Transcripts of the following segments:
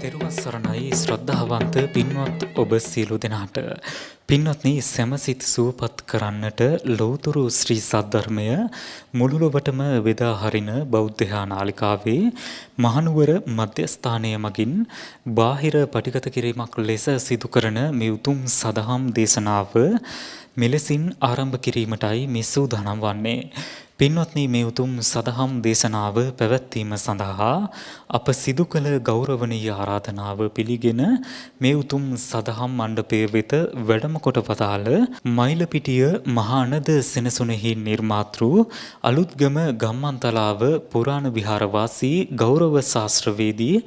තෙරුවන් සරණයි ශ්‍රද්ධාවන්ත පින්වත් ඔබ සියලු දෙනාට. පින්වත්නි, සැමසිත සුවපත් කරන්නට ලෞතුරු ශ්‍රී සද්ධර්මය මුළු ලොවටම බෙදා හරින බෞද්ධ නාලිකාවේ මහනුවර මධ්‍යස්ථානය මගින් බාහිර පටිගත කිරීමක් ලෙස සිදු කරන මේ උතුම් සදහම් දේශනාව මෙලෙසින් ආරම්භ කිරීමටයි මේ සූදානම් වන්නේ. පින්වත්නි, මේ උතුම් සදහම් දේශනාව පැවැත්වීම සඳහා අප සිදු කළ ගෞරවනීය ආරාධනාව පිළිගෙන මේ උතුම් සදහම් මණ්ඩපය වෙත වැඩම කොට වදාළ මයිලපිටිය මහානද සෙනසුනේහි නිර්මාතෘ අලුත්ගම ගම්මන්තලාව පුරාණ විහාරවාසී ගෞරව ශාස්ත්‍රවේදී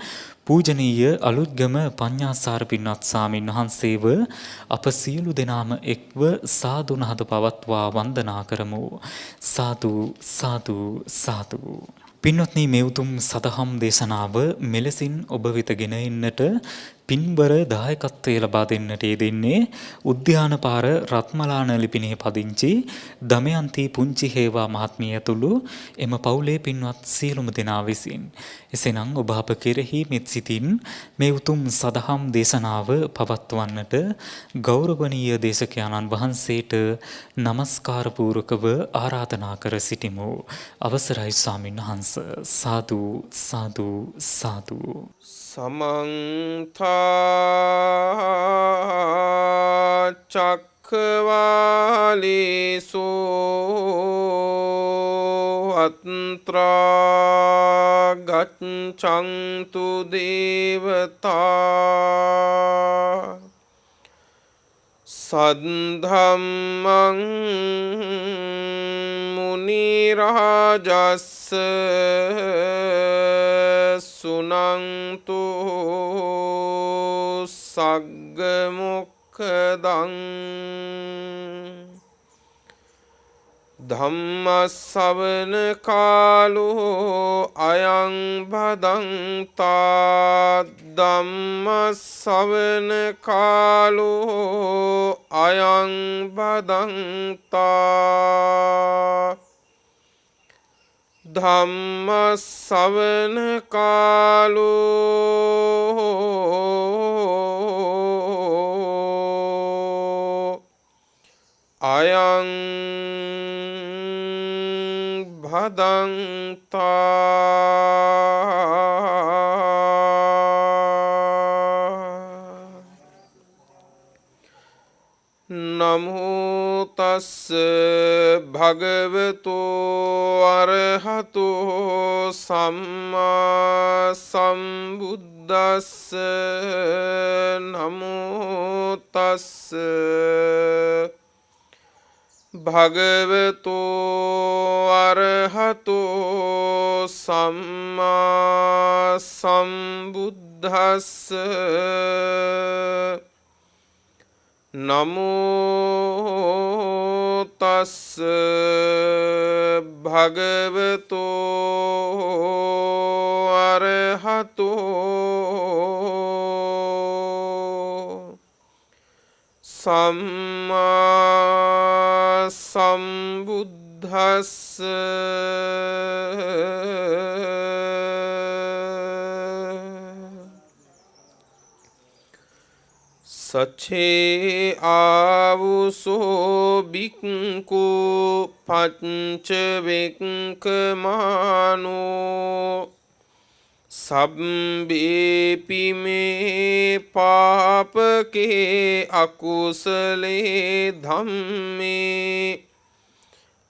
පූජනීය අලුත්ගම පඤ්ඤාසාර පින්වත් ස්වාමින් වහන්සේව අප සියලු දෙනාම එක්ව සාදු නහද පවත්වා වන්දනා කරමු. සාදු සාදු සාදු. පින්වත්නි, මේ උතුම් සදහම් දේශනාව මෙලෙසින් ඔබ වෙත ගෙන එන්නට පින්බර දායකත්වය ලබා දෙන්නට යෙදෙන්නේ උද්‍යාන පාර රත්මලාන ලිපිණේ පදිංචි දමයන්ති පුංචි හේවා මහත්මිය ඇතුළු එම පවුලේ පින්වත් සියලුම දෙනා විසින්. එසේනම් ඔබ අප කෙරෙහි මෙත් සිතින් මේ උතුම් සදහම් දේශනාව පවත්වන්නට ගෞරවනීය දේශකයාණන් වහන්සේට নমස්කාර පූර්වකව ආරාධනා කර සිටිමු. අවසරයි ස්වාමීන් වහන්ස. සාදු සාදු සාදු. සමන්ත චක්ඛවාලේසු අත්‍රා ගච්ඡන්තු දේවතා සද්ධම්මං මුනි රාජස්ස සුනන්තු සග්ග මොක්ඛදං ධම්ම ශ්‍රවණ කාලෝ අයං භදංතා ධම්ම ශ්‍රවණ කාලෝ අයං භදංතා ධම්ම ශ්‍රවණ කාලෝ අයං භදංතා. නමෝ තස්ස භගවතෝ අරහතෝ සම්මා සම්බුද්දස්ස. නමෝ තස්ස භගවතෝ අරහතෝ සම්මා සම්බුද්දස්ස. නමෝ තස්ස භගවතෝ අරහතෝ සම්මා සම්බුද්දස්ස. සච්චේ ආවුසෝ බික්ඛු පංච වෙක්ඛමානෝ සබ්බේපි මේ පාපකේ අකුසලේ ධම්මේ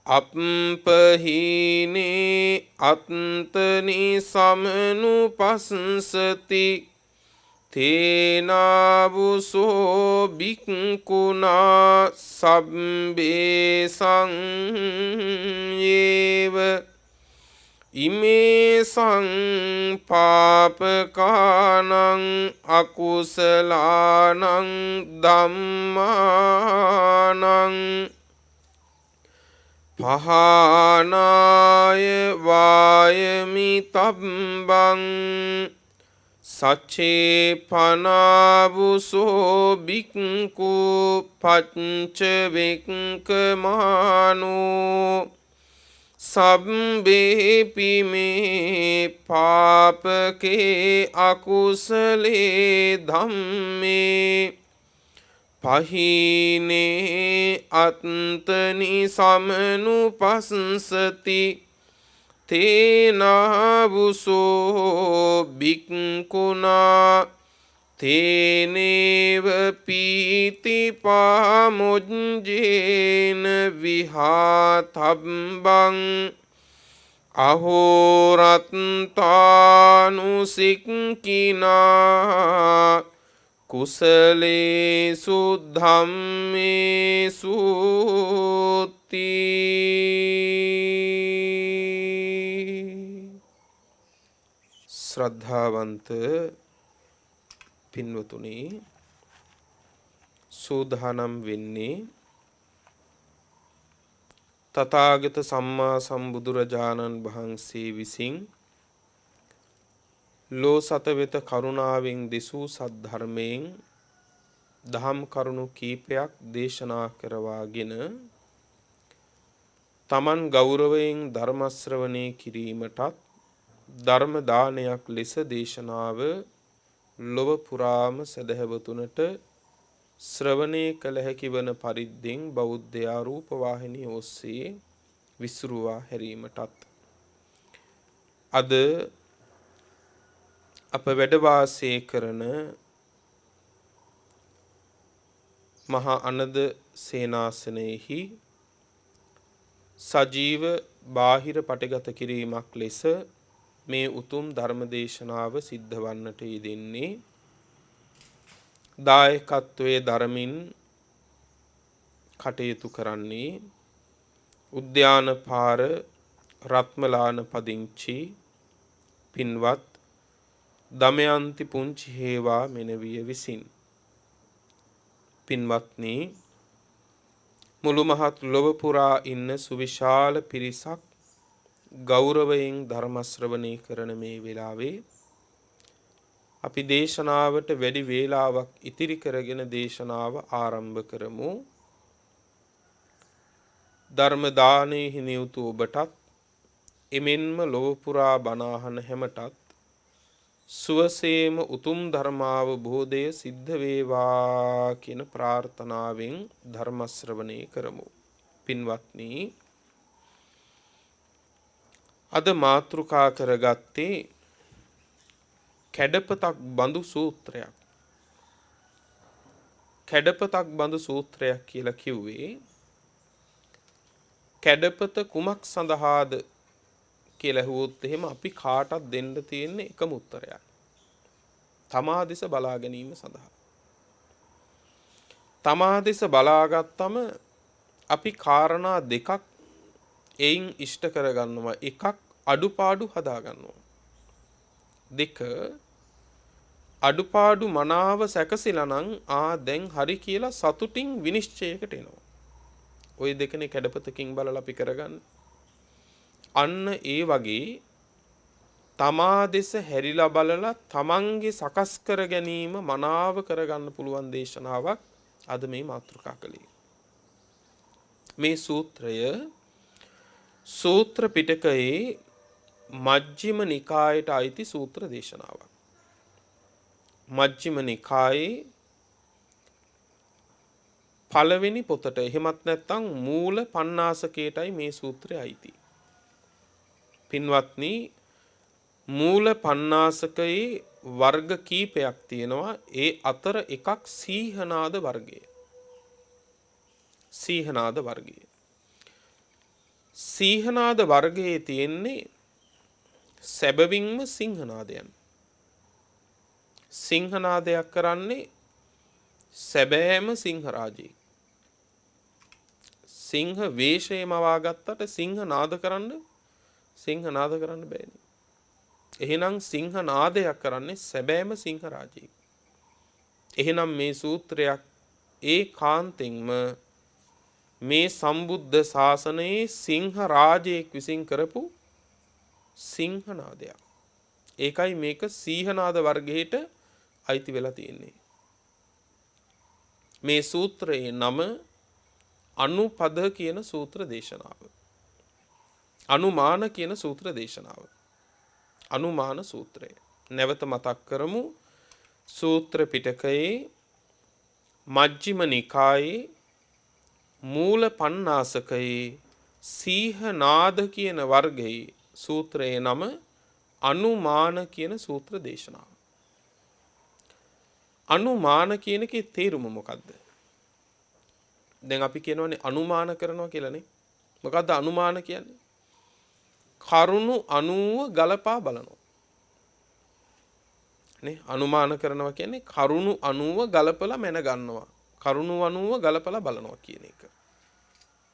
අප්පහීනේ අත්තනි සමනුපස්සති තේනාවුසෝ බික්ඛුනා සබ්බේ සංයේව ඉමේ සංපාපකානං අකුසලානං ධම්මානං පහනාය වායමි තබ්බං සච්චේ පනාවුසෝ බික්කු පච්ච වෙක්කමානෝ සබ්බේපි මේ පාපකේ අකුසලේ ධම්මේ පහීනේ අත්තනි සමනුපස්සති තේනාවුසෝ බික්කුණා තේනේව පීති පාමුජ්ජේන විහාතබ්බං අහෝරත්තානුසික්කිනා කුසලේසු ධම්මේසු ශ්‍රද්ධාවන්ත පින්වතුනි, සූදානම් වෙන්නේ තථාගත සම්මා සම්බුදුරජාණන් වහන්සේ විසින් ලෝ සත වෙත කරුණාවෙන් දෙසූ සද්ධර්මයෙන් දහම් කරුණු කීපයක් දේශනා කරවාගෙන තමන් ගෞරවයෙන් ධර්ම ශ්‍රවණය කිරීමටත් ධර්ම දානයක් ලෙස දේශනාව ලොව පුරාම සදහැවතුනට ශ්‍රවණය කළ හැකි වන පරිද්දෙන් බෞද්ධ රූප වාහිනිය ඔස්සේ විසුරුවා හැරීමටත් අද අප වැඩ වාසය කරන මහා අනද සේනාසනයෙහි සජීව බාහිර පටගත කිරීමක් ලෙස මේ උතුම් ධර්ම දේශනාව සිද්ධ වන්නට යෙදෙන්නේ දායකත්වයේ ධර්මින් කටයුතු කරන්නේ උද්‍යාන පාර රත්මලාන පදිංචි පින්වත් දමයන්ති පුංචි හේවා මෙනවිය විසින්. පින්වත්නි, මුළු මහත් ලොව පුරා ඉන්න සුවිශාල පිරිසක් ගෞරවයෙන් ධර්ම ශ්‍රවණය කරන මේ වෙලාවේ අපි දේශනාවට වැඩි වේලාවක් ඉතිරි කරගෙන දේශනාව ආරම්භ කරමු. ධර්ම දානයේ නියුතු ඔබටත් එමෙන්ම ලොව පුරා බණ අහන හැමටත් සුවසේම උතුම් ධර්මාවබෝධය සිද්ධ වේවා කියන ප්‍රාර්ථනාවෙන් ධර්ම ශ්‍රවණය කරමු. පින්වත්නි, අද මාතෘකා කරගත්තේ කැඩපතක් බඳු සූත්‍රයක්. කැඩපතක් බඳු සූත්‍රයක් කියලා කිව්වේ කැඩපත කුමක් සඳහාද කියලා ඇහුවොත් එහෙම අපි කාටත් දෙන්න තියෙන එකම උත්තරයක්. තමා දෙස බලා ගැනීම සඳහා. තමා දෙස බලාගත්තම අපි කාරණා දෙකක් එයින් ඉෂ්ට කරගන්නවා. එකක් අඩුපාඩු හදාගන්නවා. දෙක අඩුපාඩු මනාව සැකසিলা නම් දැන් හරි කියලා සතුටින් විනිශ්චයකට එනවා. ওই දෙකනේ කැඩපතකින් බලලා අපි කරගන්නේ. අන්න ඒ වගේ තමා දෙස හැරිලා බලලා තමන්ගේ සකස් කර ගැනීම මනාව කරගන්න පුළුවන් දේශනාවක් අද මේ මාතෘකා කළේ. මේ සූත්‍රය සූත්‍ර පිටකයේ මජ්ක්‍ධිම නිකායට අයිති සූත්‍ර දේශනාවක්. මජ්ක්‍ධිම නිකායේ පළවෙනි පොතට එහෙමත් නැත්නම් මූල පණ්ණාසකයටයි මේ සූත්‍රය අයිති. පින්වත්නි, මූල පණ්ණාසකයේ වර්ග කීපයක් තියෙනවා. ඒ අතර එකක් සීහනාද වර්ගය. සීහනාද වර්ගය. සීහනාද වර්ගයේ තියෙන්නේ සැබවින්ම සිංහනාදයන්. සිංහනාදයක් කරන්නේ සැබෑම සිංහරාජයෙක්. සිංහ වේශය මවාගත්තට සිංහනාද කරන්න බෑනේ. එහෙනම් සිංහනාදයක් කරන්නේ සැබෑම සිංහරාජයෙක්. එහෙනම් මේ සූත්‍රයක් ඒකාන්තයෙන්ම මේ සම්බුද්ධ ශාසනයේ සිංහ රාජයෙක් විසින් කරපු සිංහනාදයක්. ඒකයි මේක සීහනාද වර්ගයට අයිති වෙලා තියෙන්නේ. මේ සූත්‍රයේ නම අනුපද කියන සූත්‍ර දේශනාව. අනුමාන කියන සූත්‍ර දේශනාව. අනුමාන සූත්‍රය. නැවත මතක් කරමු. සූත්‍ර පිටකයේ මජ්ක්‍ධිම නිකායේ මූල පණ්ණාසකයේ සීහනාද කියන වර්ගයේ සූත්‍රයේ නම අනුමාන කියන සූත්‍ර දේශනාව. අනුමාන කියන එකේ තේරුම මොකද්ද? දැන් අපි කියනවානේ අනුමාන කරනවා කියලානේ. මොකද්ද අනුමාන කියන්නේ? කරුණු 90 ගලපා බලනවා. නේ අනුමාන කරනවා කියන්නේ කරුණු 90 ගලපලා මැන ගන්නවා. කරුණු 90 ගලපලා බලනවා කියන එක.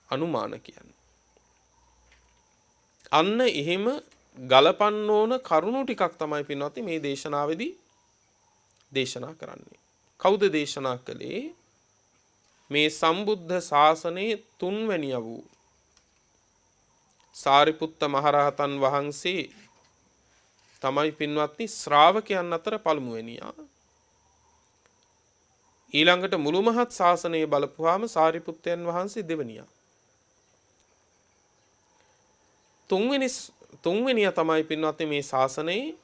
අනුමාන කියන්නේ. අන්න එහෙම ගලපන්න ඕන කරුණු ටිකක් තමයි පින්වත්නි මේ දේශනාවේදී දේශනා කරන්නේ. කවුද දේශනා කළේ? මේ සම්බුද්ධ ශාසනයේ තුන්වැනිය වූ සාරිපුත්ත මහරහතන් වහන්සේ තමයි පින්වත්නි ශ්‍රාවකයන් අතර පළමුවෙනියා. ඊළඟට මුළු මහත් ශාසනය බලපුවාම සාරිපුත්තයන් වහන්සේ දෙවෙනියා. තුන්වෙනියා තමයි පින්වත්නි මේ ශාසනයේ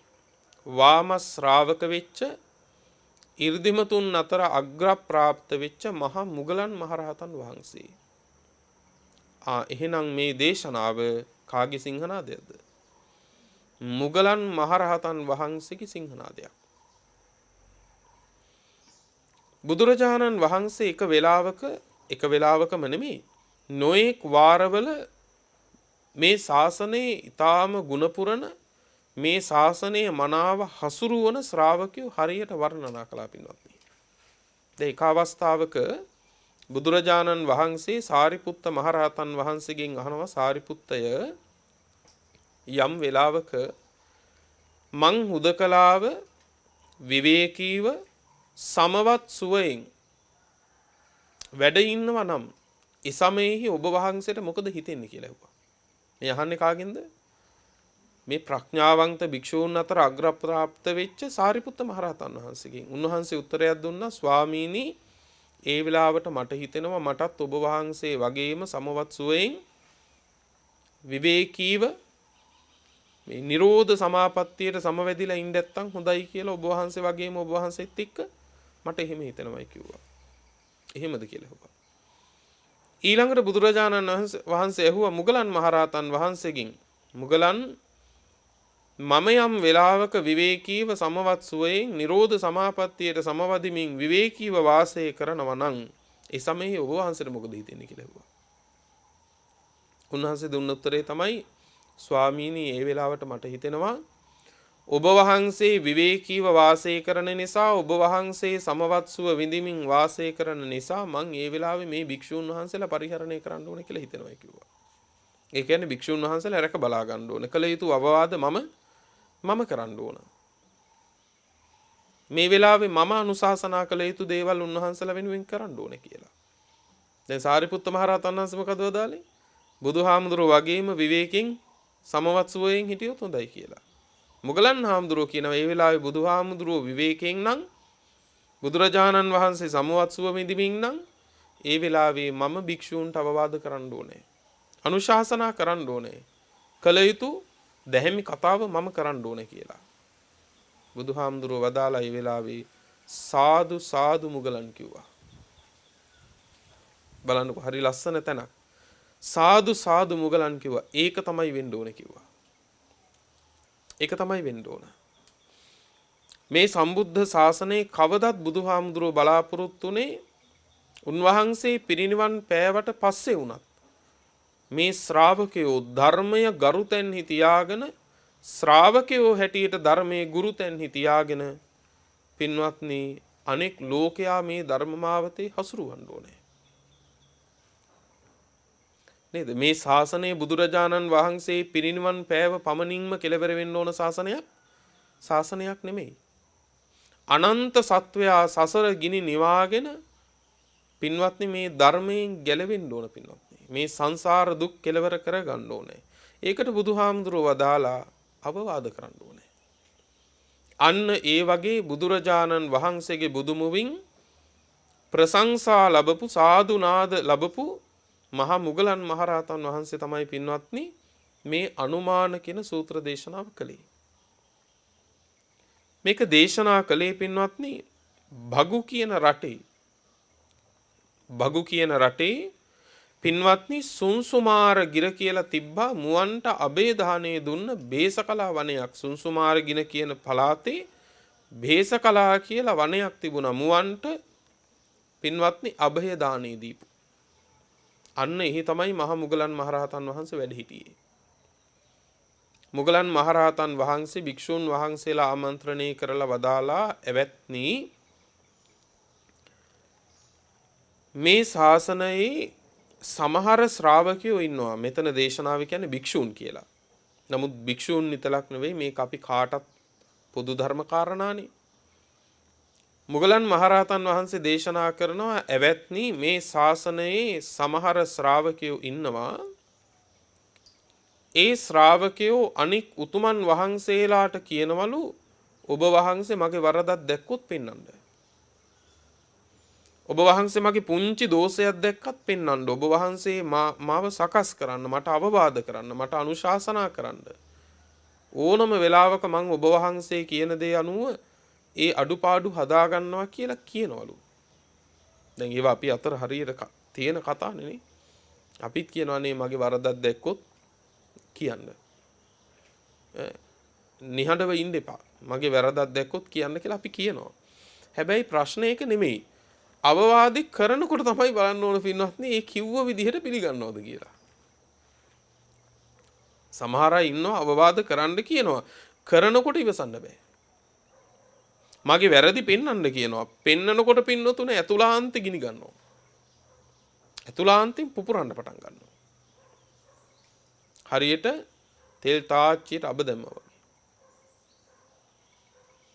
වාම ශ්‍රාවක වෙච්ච 이르දිමතුන් අතර අග්‍ර ප්‍රාප්ත වෙච්ච මහා මුගලන් මහරහතන් වහන්සේ. එහෙනම් මේ දේශනාව කාගේ සිංහනාදයක්ද? මුගලන් මහරහතන් වහන්සේගේ සිංහනාදයක්. බුදුරජාණන් වහන්සේ එක වෙලාවකම නෙමෙයි නොඑක් වාරවල මේ ශාසනයේ ඊටාම ගුණපුරණ මේ ශාසනයේ මනාව හසුරුවන ශ්‍රාවකයෝ හරියට වර්ණනා කළා පින්වත්නි. දැන් එක අවස්ථාවක බුදුරජාණන් වහන්සේ සාරිපුත්ත මහරහතන් වහන්සේගෙන් අහනවා සාරිපුත්තය යම් වෙලාවක මං හුදකලාව විවේකීව සමවත් සුවයෙන් වැඩ ඉන්නවා නම් ඒ සමයේහි ඔබ වහන්සේට මොකද හිතෙන්නේ කියලා ඇහුවා. මේ අහන්නේ කාගෙන්ද? මේ ප්‍රඥාවන්ත භික්ෂූන් අතර අග්‍රප්‍රාප්ත වෙච්ච සාරිපුත්ත මහරහතන් වහන්සේගෙන්. උන්වහන්සේ උත්තරයක් දුන්නා ස්වාමීනි ඒ වෙලාවට මට හිතෙනවා මටත් ඔබ වහන්සේ වගේම සමවත් සුවයෙන් විවේකීව මේ නිරෝධ සමාපත්තියට සමවැදිලා ඉන්න නැත්තම් හොඳයි කියලා ඔබ වහන්සේ වගේම ඔබ වහන්සේත් එක්ක මට එහෙම හිතෙනවායි කිව්වා. එහෙමද කියලා ඇහුවා. ඊළඟට බුදුරජාණන් වහන්සේ ඇහුවා මුගලන් මහරහතන් වහන්සේගෙන් මුගලන් මම යම් වෙලාවක විවේකීව සමවත් සුවයෙන් නිරෝධ සමාපත්තියට සමවදිමින් විවේකීව වාසය කරනවා නම් ඒ සමයේ ඔබ වහන්සේට මොකද හිතෙන්නේ කියලා ඇහුවා. උන්වහන්සේ දුන්න උත්තරේ තමයි ස්වාමීනි ඒ වෙලාවට මට හිතෙනවා ඔබ වහන්සේ විවේකීව වාසය කරන නිසා ඔබ වහන්සේ සමවත් සුව විඳිමින් වාසය කරන නිසා මං ඒ වෙලාවේ මේ භික්ෂුන් වහන්සේලා පරිහරණය කරන්න ඕනේ කියලා හිතනවා කිව්වා. ඒ කියන්නේ භික්ෂුන් වහන්සේලා රැක බලා ගන්න ඕනේ. කල යුතු අවවාද මම කරන්න ඕන. මේ වෙලාවේ මම අනුශාසනා කළ යුතු දේවල් උන්වහන්සේලා වෙනුවෙන් කරන්න ඕනේ කියලා. දැන් සාරිපුත්ත මහරහතන් වහන්සේ මොකද වදාළේ? බුදුහාමුදුරුවෝ වගේම විවේකයෙන් සමවත් සුවයෙන් හිටියොත් හොඳයි කියලා. මුගලන් හාමුදුරුවෝ කියනවා මේ වෙලාවේ බුදුහාමුදුරුවෝ විවේකයෙන් නම් බුදුරජාණන් වහන්සේ සමවත් සුව විඳින්මින් නම් ඒ වෙලාවේ මම භික්ෂූන්ට අවවාද කරන්න ඕනේ. අනුශාසනා කරන්න ඕනේ. කළ යුතු දැහැමි කතාව මම කරන්න ඕනේ කියලා. බුදුහාමුදුරුවෝ වදාලා ඒ වෙලාවේ සාදු සාදු මුගලන් කිව්වා. බලන්නකො හරි ලස්සන තැනක්. සාදු සාදු මුගලන් කිව්වා. ඒක තමයි වෙන්න ඕනේ කිව්වා. ඒක තමයි වෙන්න ඕන. මේ සම්බුද්ධ ශාසනයේ කවදත් බුදුහාමුදුරුවෝ බලාපොරොත්තුනේ උන්වහන්සේ පිරිනිවන් පෑවට පස්සේ වුණත් මේ ශ්‍රාවකයෝ ධර්මය ගරුතැන්හි තියාගෙන ශ්‍රාවකයෝ හැටියට ධර්මයේ ගුරුතැන්හි තියාගෙන පින්වත්නි අනෙක් ලෝකයා මේ ධර්ම මාවතේ හසුරුවන්න ඕනේ. නේද? මේ ශාසනය බුදුරජාණන් වහන්සේ පිරිනිවන් පෑව පමණින්ම කෙලවර වෙන්න ඕන ශාසනයක් නෙමෙයි. අනන්ත සත්වයා සසර ගිනි නිවාගෙන පින්වත්නි මේ ධර්මයෙන් ගැලවෙන්න ඕන පින්වත්නි. මේ සංසාර දුක් කෙලවර කරගන්න ඕනේ. ඒකට බුදුහාමුදුරුවෝ වදාලා අවවාද කරන්න ඕනේ. අන්න ඒ වගේ බුදුරජාණන් වහන්සේගේ බුදුමුවින් ප්‍රශංසා ලැබපු සාදුනාද ලැබපු මහා මුගලන් මහරහතන් වහන්සේ තමයි පින්වත්නි මේ අනුමාන කියන සූත්‍ර දේශනාව කළේ. මේක දේශනා කළේ පින්වත්නි භගු කියන රටේ පින්වත්නි සුන්සුමාර ගිර කියලා තිබ්බා මුවන්ට අබේදානේ දුන්න බේසකලා වනයක්. සුන්සුමාර ගින කියන පළාතේ බේසකලා කියලා වනයක් තිබුණා මුවන්ට පින්වත්නි අභය දානේ දීපු. අන්න එහි තමයි මහා මුගලන් මහරහතන් වහන්සේ වැඩ හිටියේ. මුගලන් මහරහතන් වහන්සේ භික්ෂුන් වහන්සේලා ආමන්ත්‍රණය කරලා වදාලා එවත්නි මේ ශාසනයේ සමහර ශ්‍රාවකයෝ ඉන්නවා. මෙතන දේශනාව කියන්නේ භික්ෂුන් කියලා. නමුත් භික්ෂුන් විතරක් නෙවෙයි මේක අපි කාටත් පොදු ධර්ම කාරණානේ. මුගලන් මහරහතන් වහන්සේ දේශනා කරනවා එවත්නි මේ ශාසනයේ සමහර ශ්‍රාවකයෝ ඉන්නවා. ඒ ශ්‍රාවකයෝ අනික් උතුමන් වහන්සේලාට කියනවලු ඔබ වහන්සේ මගේ වරදක් දැක්කොත් පෙන්වන්න. ඔබ වහන්සේ මගේ පුංචි දෝෂයක් දැක්කත් පෙන්වන්න. ඔබ වහන්සේ මාව සකස් කරන්න, මට අවවාද කරන්න, මට අනුශාසනා කරන්න. ඕනම වෙලාවක මම ඔබ වහන්සේ කියන දේ අනුව ඒ අඩුපාඩු හදා ගන්නවා කියලා කියනවලු. දැන් ඒවා අපි අතර හරියට තියෙන කතානේ නේ. අපිත් කියනවානේ මගේ වරදක් දැක්කොත් කියන්න. නිහඬව ඉන්න එපා. මගේ වැරදක් දැක්කොත් කියන්න කියලා අපි කියනවා. හැබැයි ප්‍රශ්නේ ඒක නෙමෙයි. අවවාදි කරනකොට තමයි බලන්න ඕන පින්වත්නි ඒ කිව්ව විදිහට පිළිගන්නවද කියලා. සමහර අය ඉන්නවා අවවාද කරන්න කියනවා. කරනකොට ඉවසන්න බෑ. මගේ වැරදි පෙන්වන්න කියනවා. පෙන්නනකොට පින්නතුනේ ඇතුළාන්ත ගිනි ගන්නවා. ඇතුළාන්තෙන් පුපුරන්න පටන් ගන්නවා. හරියට තෙල් තාච්චියට අබ දැම්මා වගේ.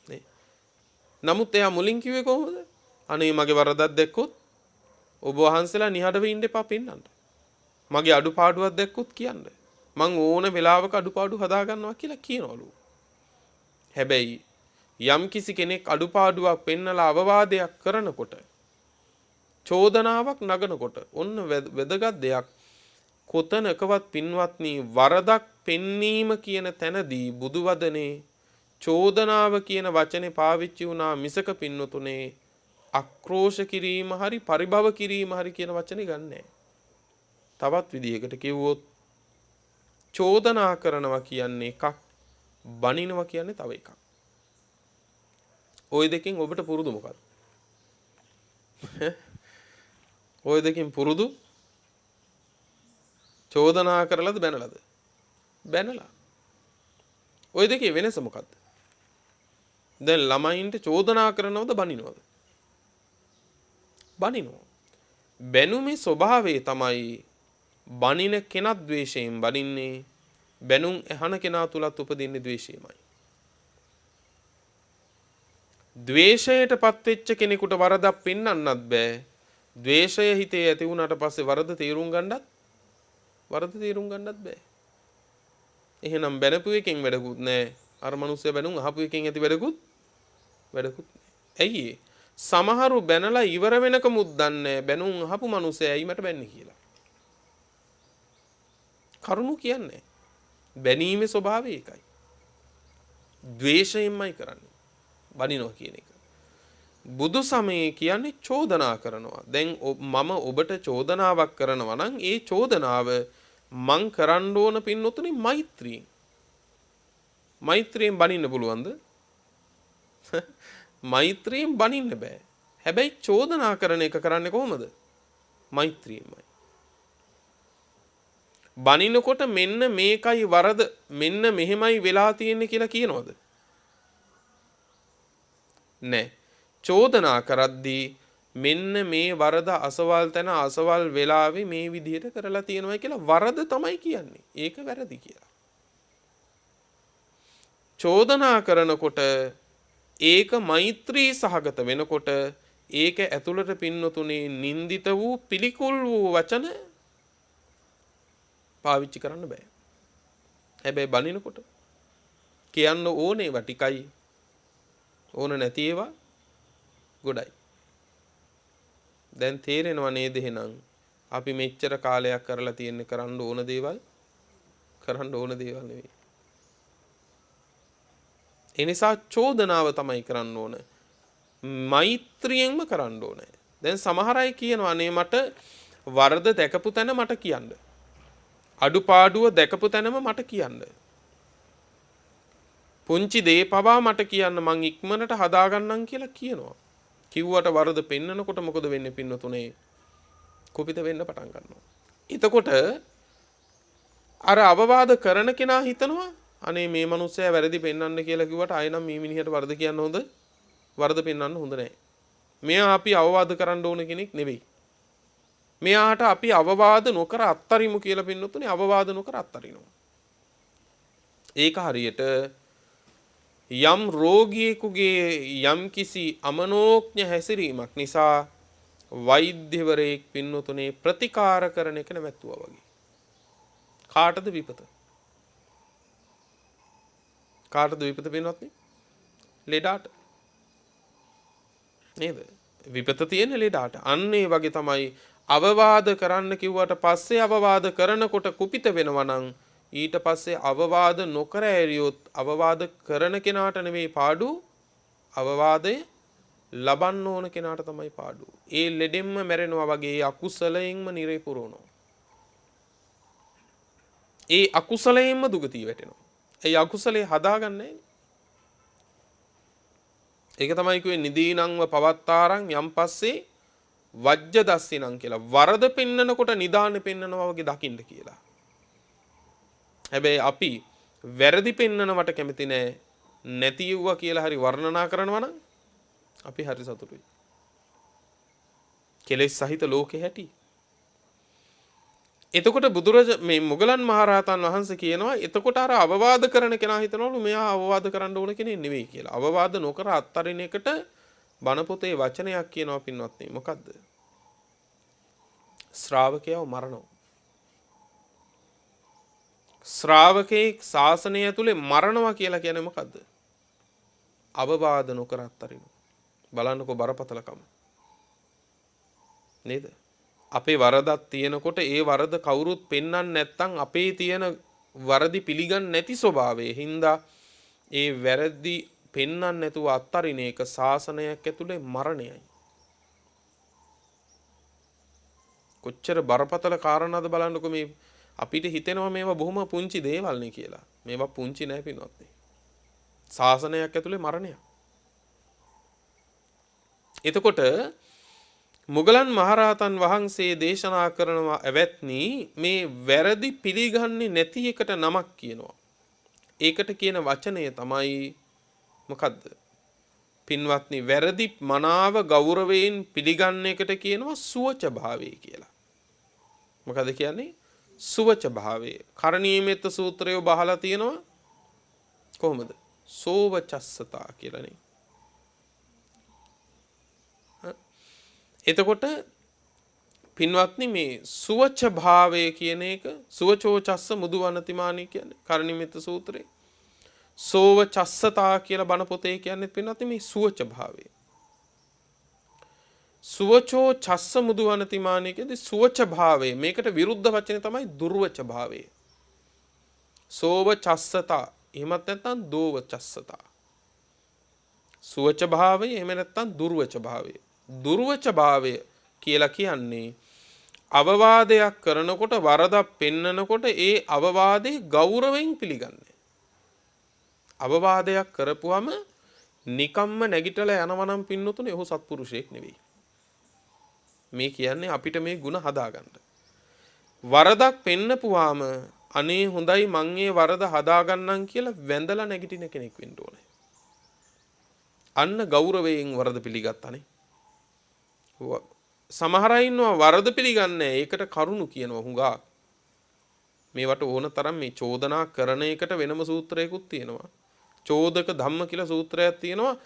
නේ. නමුත් එයා මුලින් කිව්වේ කොහොමද? අනේ මගේ වරදක් දැක්කොත් ඔබ වහන්සේලා නිහඬව ඉන්න එපා පෙන්වන්න. මගේ අඩුපාඩුවක් දැක්කොත් කියන්න. මං ඕන වෙලාවක අඩුපාඩු හදා ගන්නවා කියලා කියනවලු. හැබැයි යම් කිසි කෙනෙක් අඩුපාඩුවක් පෙන්නලා අවවාදයක් කරනකොට චෝදනාවක් නගනකොට ඔන්න වැදගත් දෙයක් කොතනකවත් පින්වත්නි වරදක් පෙන්වීම කියන තැනදී බුදුවදනේ චෝදනාව කියන වචනේ පාවිච්චි වුණා මිසක පින්නතුනේ අක්‍රෝෂ කිරීම හරි පරිභව කිරීම හරි කියන වචනේ ගන්නෑ. තවත් විදිහකට කිව්වොත් චෝදනා කරනවා කියන්නේ එකක්, බනිනවා කියන්නේ තව එකක්. ওই දෙකෙන් ඔබට පුරුදු මොකක්ද? ওই දෙකෙන් පුරුදු චෝදනා කරලාද බැනලාද? බැනලා. ওই දෙකේ වෙනස මොකක්ද? දැන් ළමයින්ට චෝදනා කරනවද බනිනවද? බනිනවා. බැනුමේ ස්වභාවය තමයි බනින කෙනා ද්වේෂයෙන් බනින්නේ. බැනුම් අහන කෙනා තුලත් උපදින්නේ ද්වේෂයමයි. ද්වේෂයටපත් වෙච්ච කෙනෙකුට වරදක් පෙන්වන්නත් බෑ. ද්වේෂය හිතේ ඇති වුණාට පස්සේ වරද තේරුම් ගන්නත් බෑ. එහෙනම් බැනපු එකෙන් වැඩකුත් නෑ. අර මිනිස්සු බැනුම් අහපු එකෙන් ඇති වැඩකුත් නෑ. ඇයි සමහරු බැනලා ඉවර වෙනකමුත් දන්නේ බැනුම් අහපු මිනිස්සයා ඇයි මට බැන්නේ කියලා. කරුණු කියන්නේ. බැනීමේ ස්වභාවය ඒකයි. ද්වේෂයෙන්මයි කරන්නේ. බනිනවා කියන එක. බුදු සමයේ කියන්නේ චෝදනා කරනවා. දැන් මම ඔබට චෝදනාවක් කරනවා නම් ඒ චෝදනාව මං කරන්න ඕන පින්නතුනේ මෛත්‍රියෙන්. මෛත්‍රියෙන් බනින්න පුළුවන්ද? මෛත්‍රියෙන් බනින්න බෑ. හැබැයි චෝදනා කරන එක කරන්නේ කොහොමද? මෛත්‍රියෙන්මයි. බනිනකොට මෙන්න මේකයි වරද, මෙන්න මෙහෙමයි වෙලා තියෙන්නේ කියලා කියනවද? නෑ. චෝදනා කරද්දී මෙන්න මේ වරද අසවල් තැන අසවල් වෙලාවේ මේ විදිහට කරලා තියෙනවා කියලා වරද තමයි කියන්නේ. ඒක වැරදි කියලා. චෝදනා කරනකොට ඒක මෛත්‍රී සහගත වෙනකොට ඒක ඇතුළට පින්නතුනේ නින්දිත වූ පිළිකුල් වූ වචන පාවිච්චි කරන්න බෑ. හැබැයි බනිනකොට කියන්න ඕනේ ටිකයි ඕන නැති ඒවා ගොඩයි. දැන් තේරෙනව නේද එහෙනම් අපි මෙච්චර කාලයක් කරලා තියෙන්නේ කරන්න ඕන දේවල් නෙවෙයි. ඒ නිසා චෝදනාව තමයි කරන්න ඕන. මෛත්‍රියෙන්ම කරන්න ඕනේ. දැන් සමහර අය කියනවා අනේ මට වරද දැකපු තැන මට කියන්න. අඩුපාඩුව දැකපු තැනම මට කියන්න. පුංචි දේ පවා මට කියන්න මං ඉක්මනට හදාගන්නම් කියලා කියනවා. කිව්වට වරද පෙන්නකොට මොකද වෙන්නේ පින්නතුනේ? කුපිත වෙන්න පටන් ගන්නවා. එතකොට අර අවවාද කරන කෙනා හිතනවා අනේ මේ මිනිස්සයා වැරදි පෙන්වන්න කියලා කිව්වට ආයෙ නම් මේ මිනිහට වරද කියන්න හොඳ වරද පෙන්වන්න හොඳ නැහැ. මෙයා අපි අවවාද කරන්න ඕන කෙනෙක් නෙවෙයි. මෙයාට අපි අවවාද නොකර අත්තරිමු කියලා පින්නතුනේ අවවාද නොකර අත්තරිනවා. ඒක හරියට යම් රෝගියෙකුගේ යම් කිසි අමනෝඥ හැසිරීමක් නිසා වෛද්‍යවරයෙක් පින්නතුනේ ප්‍රතිකාර කරන එක නැවැත්තුවා වගේ. කාටද විපත? කාටද විපත පින්නොත්නි? ලෙඩාට. නේද? විපත තියෙන ලෙඩාට. අන්න ඒ වගේ තමයි අවවාද කරන්න කිව්වට පස්සේ අවවාද කරනකොට කුපිත වෙනවා නම් ඊට පස්සේ අවවාද නොකර ඇරියොත් අවවාද කරන කෙනාට නෙවෙයි පාඩු අවවාදය ලබන්න ඕන කෙනාට තමයි පාඩු. ඒ ලෙඩෙන්ම මැරෙනවා වගේ අකුසලයෙන්ම නිරේ පුරවනවා. ඒ අකුසලයෙන්ම දුගතිය වැටෙනවා. ඒ අකුසලේ හදාගන්නේ ඒක තමයි කිව්වේ නිදීනංව පවත්තාරං යම් පස්සේ වජ්ජ දස්සිනං කියලා. වරද පෙන්නකොට නිදානේ පෙන්නනවා වගේ දකින්න කියලා. හැබැයි අපි වැරදි පෙන්නනවට කැමති නෑ. නැති යුවා කියලා හරි වර්ණනා කරනවා නම් අපි හරි සතුටුයි. කෙලෙස් සහිත ලෝකෙ හැටි. එතකොට මේ මුගලන් මහරහතන් වහන්සේ කියනවා එතකොට අර අවවාද කරන කෙනා හිතනවලු මෙයා අවවාද කරන්න ඕන කෙනෙක් නෙවෙයි කියලා. අවවාද නොකර අත්තරින එකට බණ පොතේ වචනයක් කියනවා පින්වත්නි. මොකද්ද? ශ්‍රාවකයව මරනවා. ශ්‍රාවකෙක් ශාසනය ඇතුලේ මරනවා කියලා කියන්නේ මොකද්ද? අවවාද නොකර අත්තරිනවා. බලන්නකෝ බරපතලකම. නේද? අපේ වරදක් තියෙනකොට ඒ වරද කවුරුත් පෙන්වන්න නැත්නම් අපේ තියෙන වරදි පිළිගන්නේ නැති ස්වභාවයේ හින්දා ඒ වැරදි පෙන්වන්න නැතුව අත්තරින එක ශාසනයක් ඇතුලේ මරණයයි. කොච්චර බරපතල කාරණාද බලන්නකෝ මේ අපිට හිතෙනවා මේවා බොහොම පුංචි දේවල් නේ කියලා. මේවා පුංචි නෑ පින්වත්නි. ශාසනයක් ඇතුලේ මරණයක්. එතකොට මුගලන් මහරහතන් වහන්සේ දේශනා කරනවා ඇවැත්නි මේ වැරදි පිළිගන්නේ නැති එකට නමක් කියනවා. ඒකට කියන වචනය තමයි මොකද්ද? පින්වත්නි වැරදි මනාව ගෞරවයෙන් පිළිගන්න එකට කියනවා සුවච භාවය කියලා. මොකද කියන්නේ? සුවච භාවය. කරණීයමෙත්ත සූත්‍රය බහලා තියෙනවා කොහොමද? සෝවචස්සතා කියලානේ. එතකොට පින්වත්නි මේ සුවච භාවය කියන එක සුවචෝචස්ස මුදුවනතිමානී කියන්නේ කරණීයමෙත්ත සූත්‍රයේ. සෝවචස්සතා කියලා බණ පොතේ කියන්නේ පින්වත්නි මේ සුවච භාවය. සුවචෝ චස්ස මුදුවනතිමානී කියන්නේ සුවච භාවය. මේකට විරුද්ධ වචනේ තමයි දුර්වච භාවය. සෝවචස්සතා එහෙමත් නැත්නම් දෝවචස්සතා. සුවච භාවය එහෙම නැත්නම් දුර්වච භාවය. දුර්වච භාවය කියලා කියන්නේ අවවාදයක් කරනකොට වරදක් පෙන්නකොට ඒ අවවාදේ ගෞරවයෙන් පිළිගන්නේ. අවවාදයක් කරපුවම නිකම්ම නැගිටලා යනවා නම් පින්නතුනේ ඔහු සත්පුරුෂයෙක් නෙවෙයි. මේ කියන්නේ අපිට මේ ಗುಣ හදාගන්න. වරදක් පෙන්නපුවාම අනේ හොඳයි මං ඒ වරද හදාගන්නම් කියලා වැඳලා නැගිටින කෙනෙක් වෙන්න ඕනේ. අන්න ගෞරවයෙන් වරද පිළිගත්තානේ. සමහර අය ඉන්නවා වරද පිළිගන්නේ ඒකට කරුණු කියනවා හුඟා. මේවට ඕන තරම් මේ චෝදනා කරන එකට වෙනම සූත්‍රයකුත් තියෙනවා. චෝදක ධම්ම කියලා සූත්‍රයක් තියෙනවා.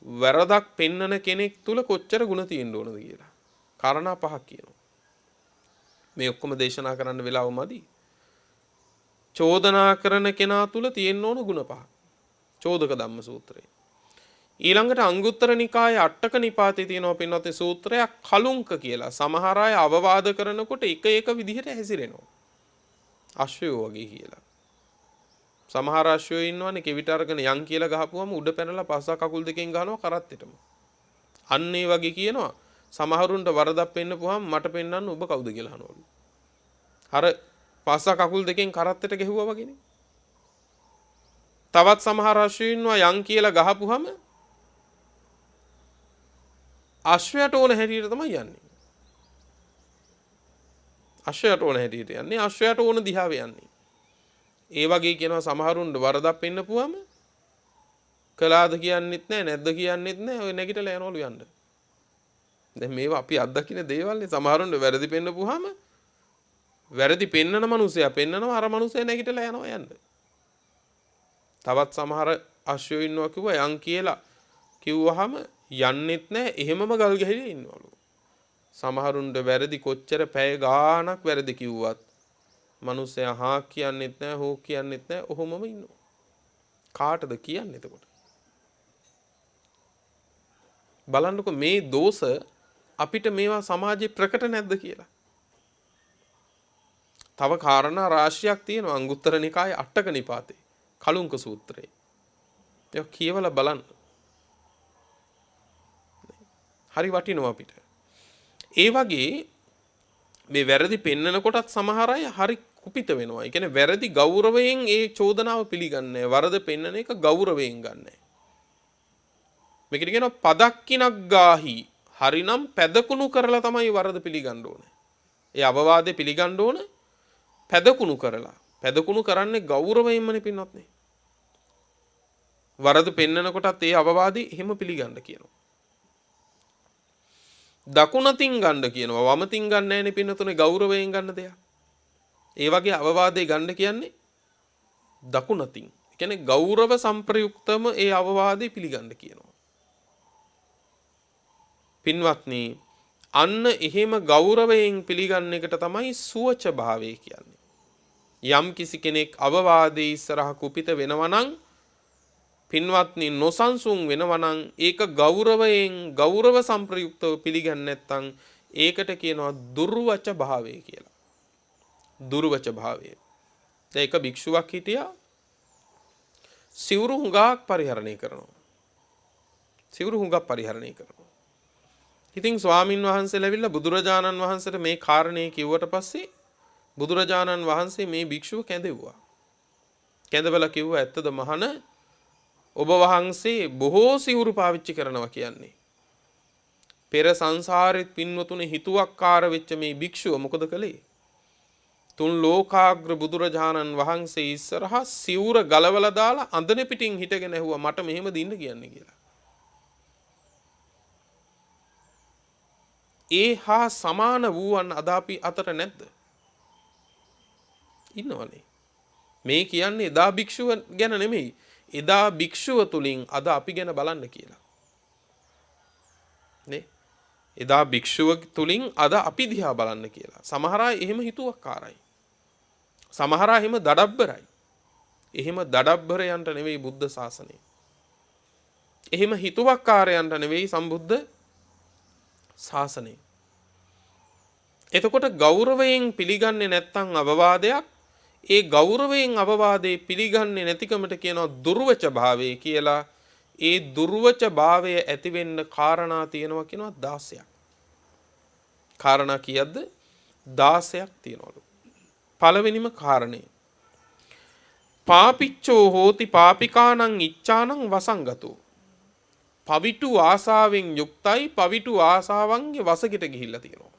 වරදක් පෙන්නන කෙනෙක් තුල කොච්චර ಗುಣ තියෙන්න ඕනද කියලා. කාරණා පහක් කියනවා. මේ ඔක්කොම දේශනා කරන්න වෙලාව මදි. චෝදනා කරන කෙනා තුල තියෙන්න ඕන ಗುಣ පහ. චෝදක ධම්ම සූත්‍රය. ඊළඟට අංගුත්තර නිකායේ අට්ඨක නිපාතේ තියෙනවා පින්වත්නි සූත්‍රයක් කලුංක කියලා. සමහර අය අවවාද කරනකොට එක එක විදිහට හැසිරෙනවා. අශ්වයෝ වගේ කියලා. සමහර අශ්වයෝ ඉන්නවනේ කෙවිත අරගෙන යන් කියලා ගහපුවම උඩ පැනලා පස්සා කකුල් දෙකෙන් ගහනවා කරත්තෙටම. අන්න ඒ වගේ කියනවා. සමහරුන්ට වරදක් පෙන්නපුවාම මට පෙන්නන්න ඔබ කවුද කියලා අහනවලු. අර පස්සා කකුල් දෙකෙන් කරත්තෙට ගැහුවා වගේනේ. තවත් සමහර අශ්වයෝ ඉන්නවා යන් කියලා ගහපුවම අශ්වයට ඕන හැටියට තමයි යන්නේ. අශ්වයට ඕන හැටියට යන්නේ. අශ්වයට ඕන දිහාවේ යන්නේ. ඒ වගේ කියනවා සමහරුන්ට වරදක් පෙන්නපුවම කළාද කියන්නෙත් නැහැ නැද්ද කියන්නෙත් නැහැ. ඔය නැගිටලා යනවලු යන්න. දැන් මේවා අපි අත්දකින්න දේවල්නේ. සමහරුන්ට වැරදි පෙන්නපුවාම වැරදි පෙන්නන මනුස්සයා පෙන්නනවා අර මනුස්සයා නැගිටලා යනවා යන්න. තවත් සමහර අශ්වයෝ ඉන්නවා කිව්වා යන් කියලා කිව්වහම යන්නෙත් නැහැ එහෙමම ගල් ගැහිලා ඉන්නවලු. සමහරුන්ට වැරදි කොච්චර පැය ගාණක් වැරදි කිව්වත් මනුස්සයා හා කියන්නෙත් නැහැ හෝ කියන්නෙත් නැහැ ඔහොමම ඉන්නවා. කාටද කියන්නේ එතකොට? බලන්නකො මේ දෝෂ අපිට මේවා සමාජයේ ප්‍රකට නැද්ද කියලා. තව කාරණා රාශියක් තියෙනවා අංගුත්තර නිකායේ අට්ඨක නිපාතේ කලුංක සූත්‍රයේ. ඒක කියවලා බලන්න. හරි වටිනවා අපිට. ඒ වගේ මේ වැරදි පෙන්නන කොටත් සමහර අය හරි කුපිත වෙනවා. ඒ කියන්නේ වැරදි ගෞරවයෙන් ඒ චෝදනාව පිළිගන්නේ. වරද පෙන්නන එක ගෞරවයෙන් ගන්නෑ. මේකට කියනවා පදක්කිනක් ගාහි. හරිනම් පැදකුණු කරලා තමයි වරද පිළිගන්න ඕනේ. ඒ අවවාදේ පිළිගන්න ඕන පැදකුණු කරලා. පැදකුණු කරන්නේ ගෞරවයෙන්මනේ පින්වත්නි. වරද පෙන්නන කොටත් ඒ අවවාදී එහෙම පිළිගන්න කියනවා. දකුණතින් ගන්න කියනවා. වමතින් ගන්න නැහැ නේ පින්නතුනේ ගෞරවයෙන් ගන්න දෙයක්. ඒ වගේ අවවාදේ ගන්න කියන්නේ දකුණතින්. ඒ කියන්නේ ගෞරව සම්ප්‍රයුක්තම ඒ අවවාදේ පිළිගන්න කියනවා. පින්වත්නි අන්න එහෙම ගෞරවයෙන් පිළිගන්න එකට තමයි සුවච භාවය කියන්නේ. යම් කිසි කෙනෙක් අවවාදේ ඉස්සරහ කුපිත වෙනවා නම් පින්වත්නි නොසන්සුන් වෙනවා නම් ඒක ගෞරවයෙන් ගෞරව සම්ප්‍රයුක්තව පිළිගන්නේ නැත්නම් ඒකට කියනවා දුර්වච භාවය කියලා. දුර්වච භාවය. ඒක භික්ෂුවක් හිටියා සිවුරු හුඟක් පරිහරණය කරනවා. සිවුරු හුඟක් පරිහරණය කරනවා. ඉතින් ස්වාමින් වහන්සේලා ඇවිල්ලා බුදුරජාණන් වහන්සේට මේ කාරණේ කිව්වට පස්සේ බුදුරජාණන් වහන්සේ මේ භික්ෂුව කැඳෙව්වා. කැඳවලා කිව්වා ඇත්තද මහණ ඔබ වහන්සේ බොහෝ සිවුරු පාවිච්චි කරනවා කියන්නේ. පෙර සංසාරෙත් පින්වතුනේ හිතුවක්කාර වෙච්ච මේ භික්ෂුව මොකද කළේ? තුන් ලෝකාග්‍ර බුදුරජාණන් වහන්සේ ඉස්සරහා සිවුර ගලවලා දාලා අඳන පිටින් හිටගෙන ඇහුවා මට මෙහෙම දින්න කියන්නේ කියලා. ඒ හා සමාන වූවන් අද අපි අතර නැද්ද? ඉන්නවනේ. මේ කියන්නේ එදා භික්ෂුව ගැන නෙමෙයි. එදා භික්ෂුව තුලින් අද අපි ගැන බලන්න කියලා. නේ? එදා භික්ෂුව තුලින් අද අපි දිහා බලන්න කියලා. සමහර අය එහෙම හිතුවක්කාරයි. සමහර අය එහෙම දඩබ්බරයි. එහෙම දඩබ්බරයන්ට නෙවෙයි බුද්ධ ශාසනය. එහෙම හිතුවක්කාරයන්ට නෙවෙයි සම්බුද්ධ ශාසනය. එතකොට ගෞරවයෙන් පිළිගන්නේ නැත්නම් අවවාදයක් ඒ ගෞරවයෙන් අවවාදේ පිළිගන්නේ නැතිකමට කියනවා දුර්වච භාවය කියලා. ඒ දුර්වච භාවය ඇති වෙන්න කාරණා තියෙනවා කියනවා 16ක්. කාරණා කීයක්ද? 16ක් තියෙනවලු. පළවෙනිම කාරණය. පාපිච්චෝ හෝති පාපිකානං ඉච්ඡානං වසංගතෝ. පවිටු ආසාවෙන් යුක්තයි පවිටු ආසාවන්ගේ වසකිට ගිහිල්ලා තියෙනවා.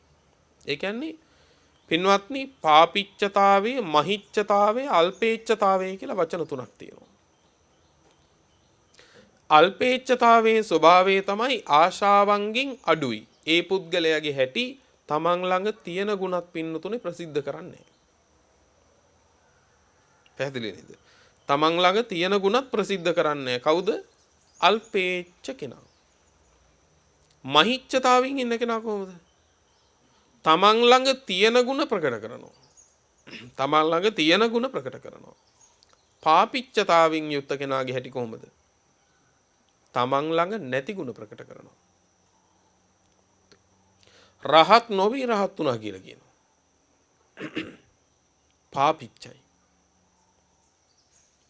ඒ කියන්නේ පින්වත්නි පාපිච්චතාවයේ මහිච්චතාවයේ අල්පේච්චතාවයේ කියලා වචන තුනක් තියෙනවා. අල්පේච්චතාවයේ ස්වභාවය තමයි ආශාවන්ගෙන් අඩුයි. ඒ පුද්ගලයාගේ හැටි තමන් ළඟ තියෙන ගුණත් පින්නතුනේ ප්‍රසිද්ධ කරන්නේ. පැහැදිලි නේද? තමන් ළඟ තියෙන ගුණත් ප්‍රසිද්ධ කරන්නේ කවුද? අල්පේච්ච කෙනා. මහිච්චතාවයෙන් ඉන්න කෙනා කොහොමද? තමන් ළඟ තියෙන ගුණ ප්‍රකට කරනවා. තමන් ළඟ තියෙන ගුණ ප්‍රකට කරනවා. පාපිච්චතාවෙන් යුක්ත කෙනාගේ හැටි කොහොමද? තමන් ළඟ නැති ගුණ ප්‍රකට කරනවා. රහත් නොවි රහත් වුණා කියලා කියනවා. පාපිච්චයි.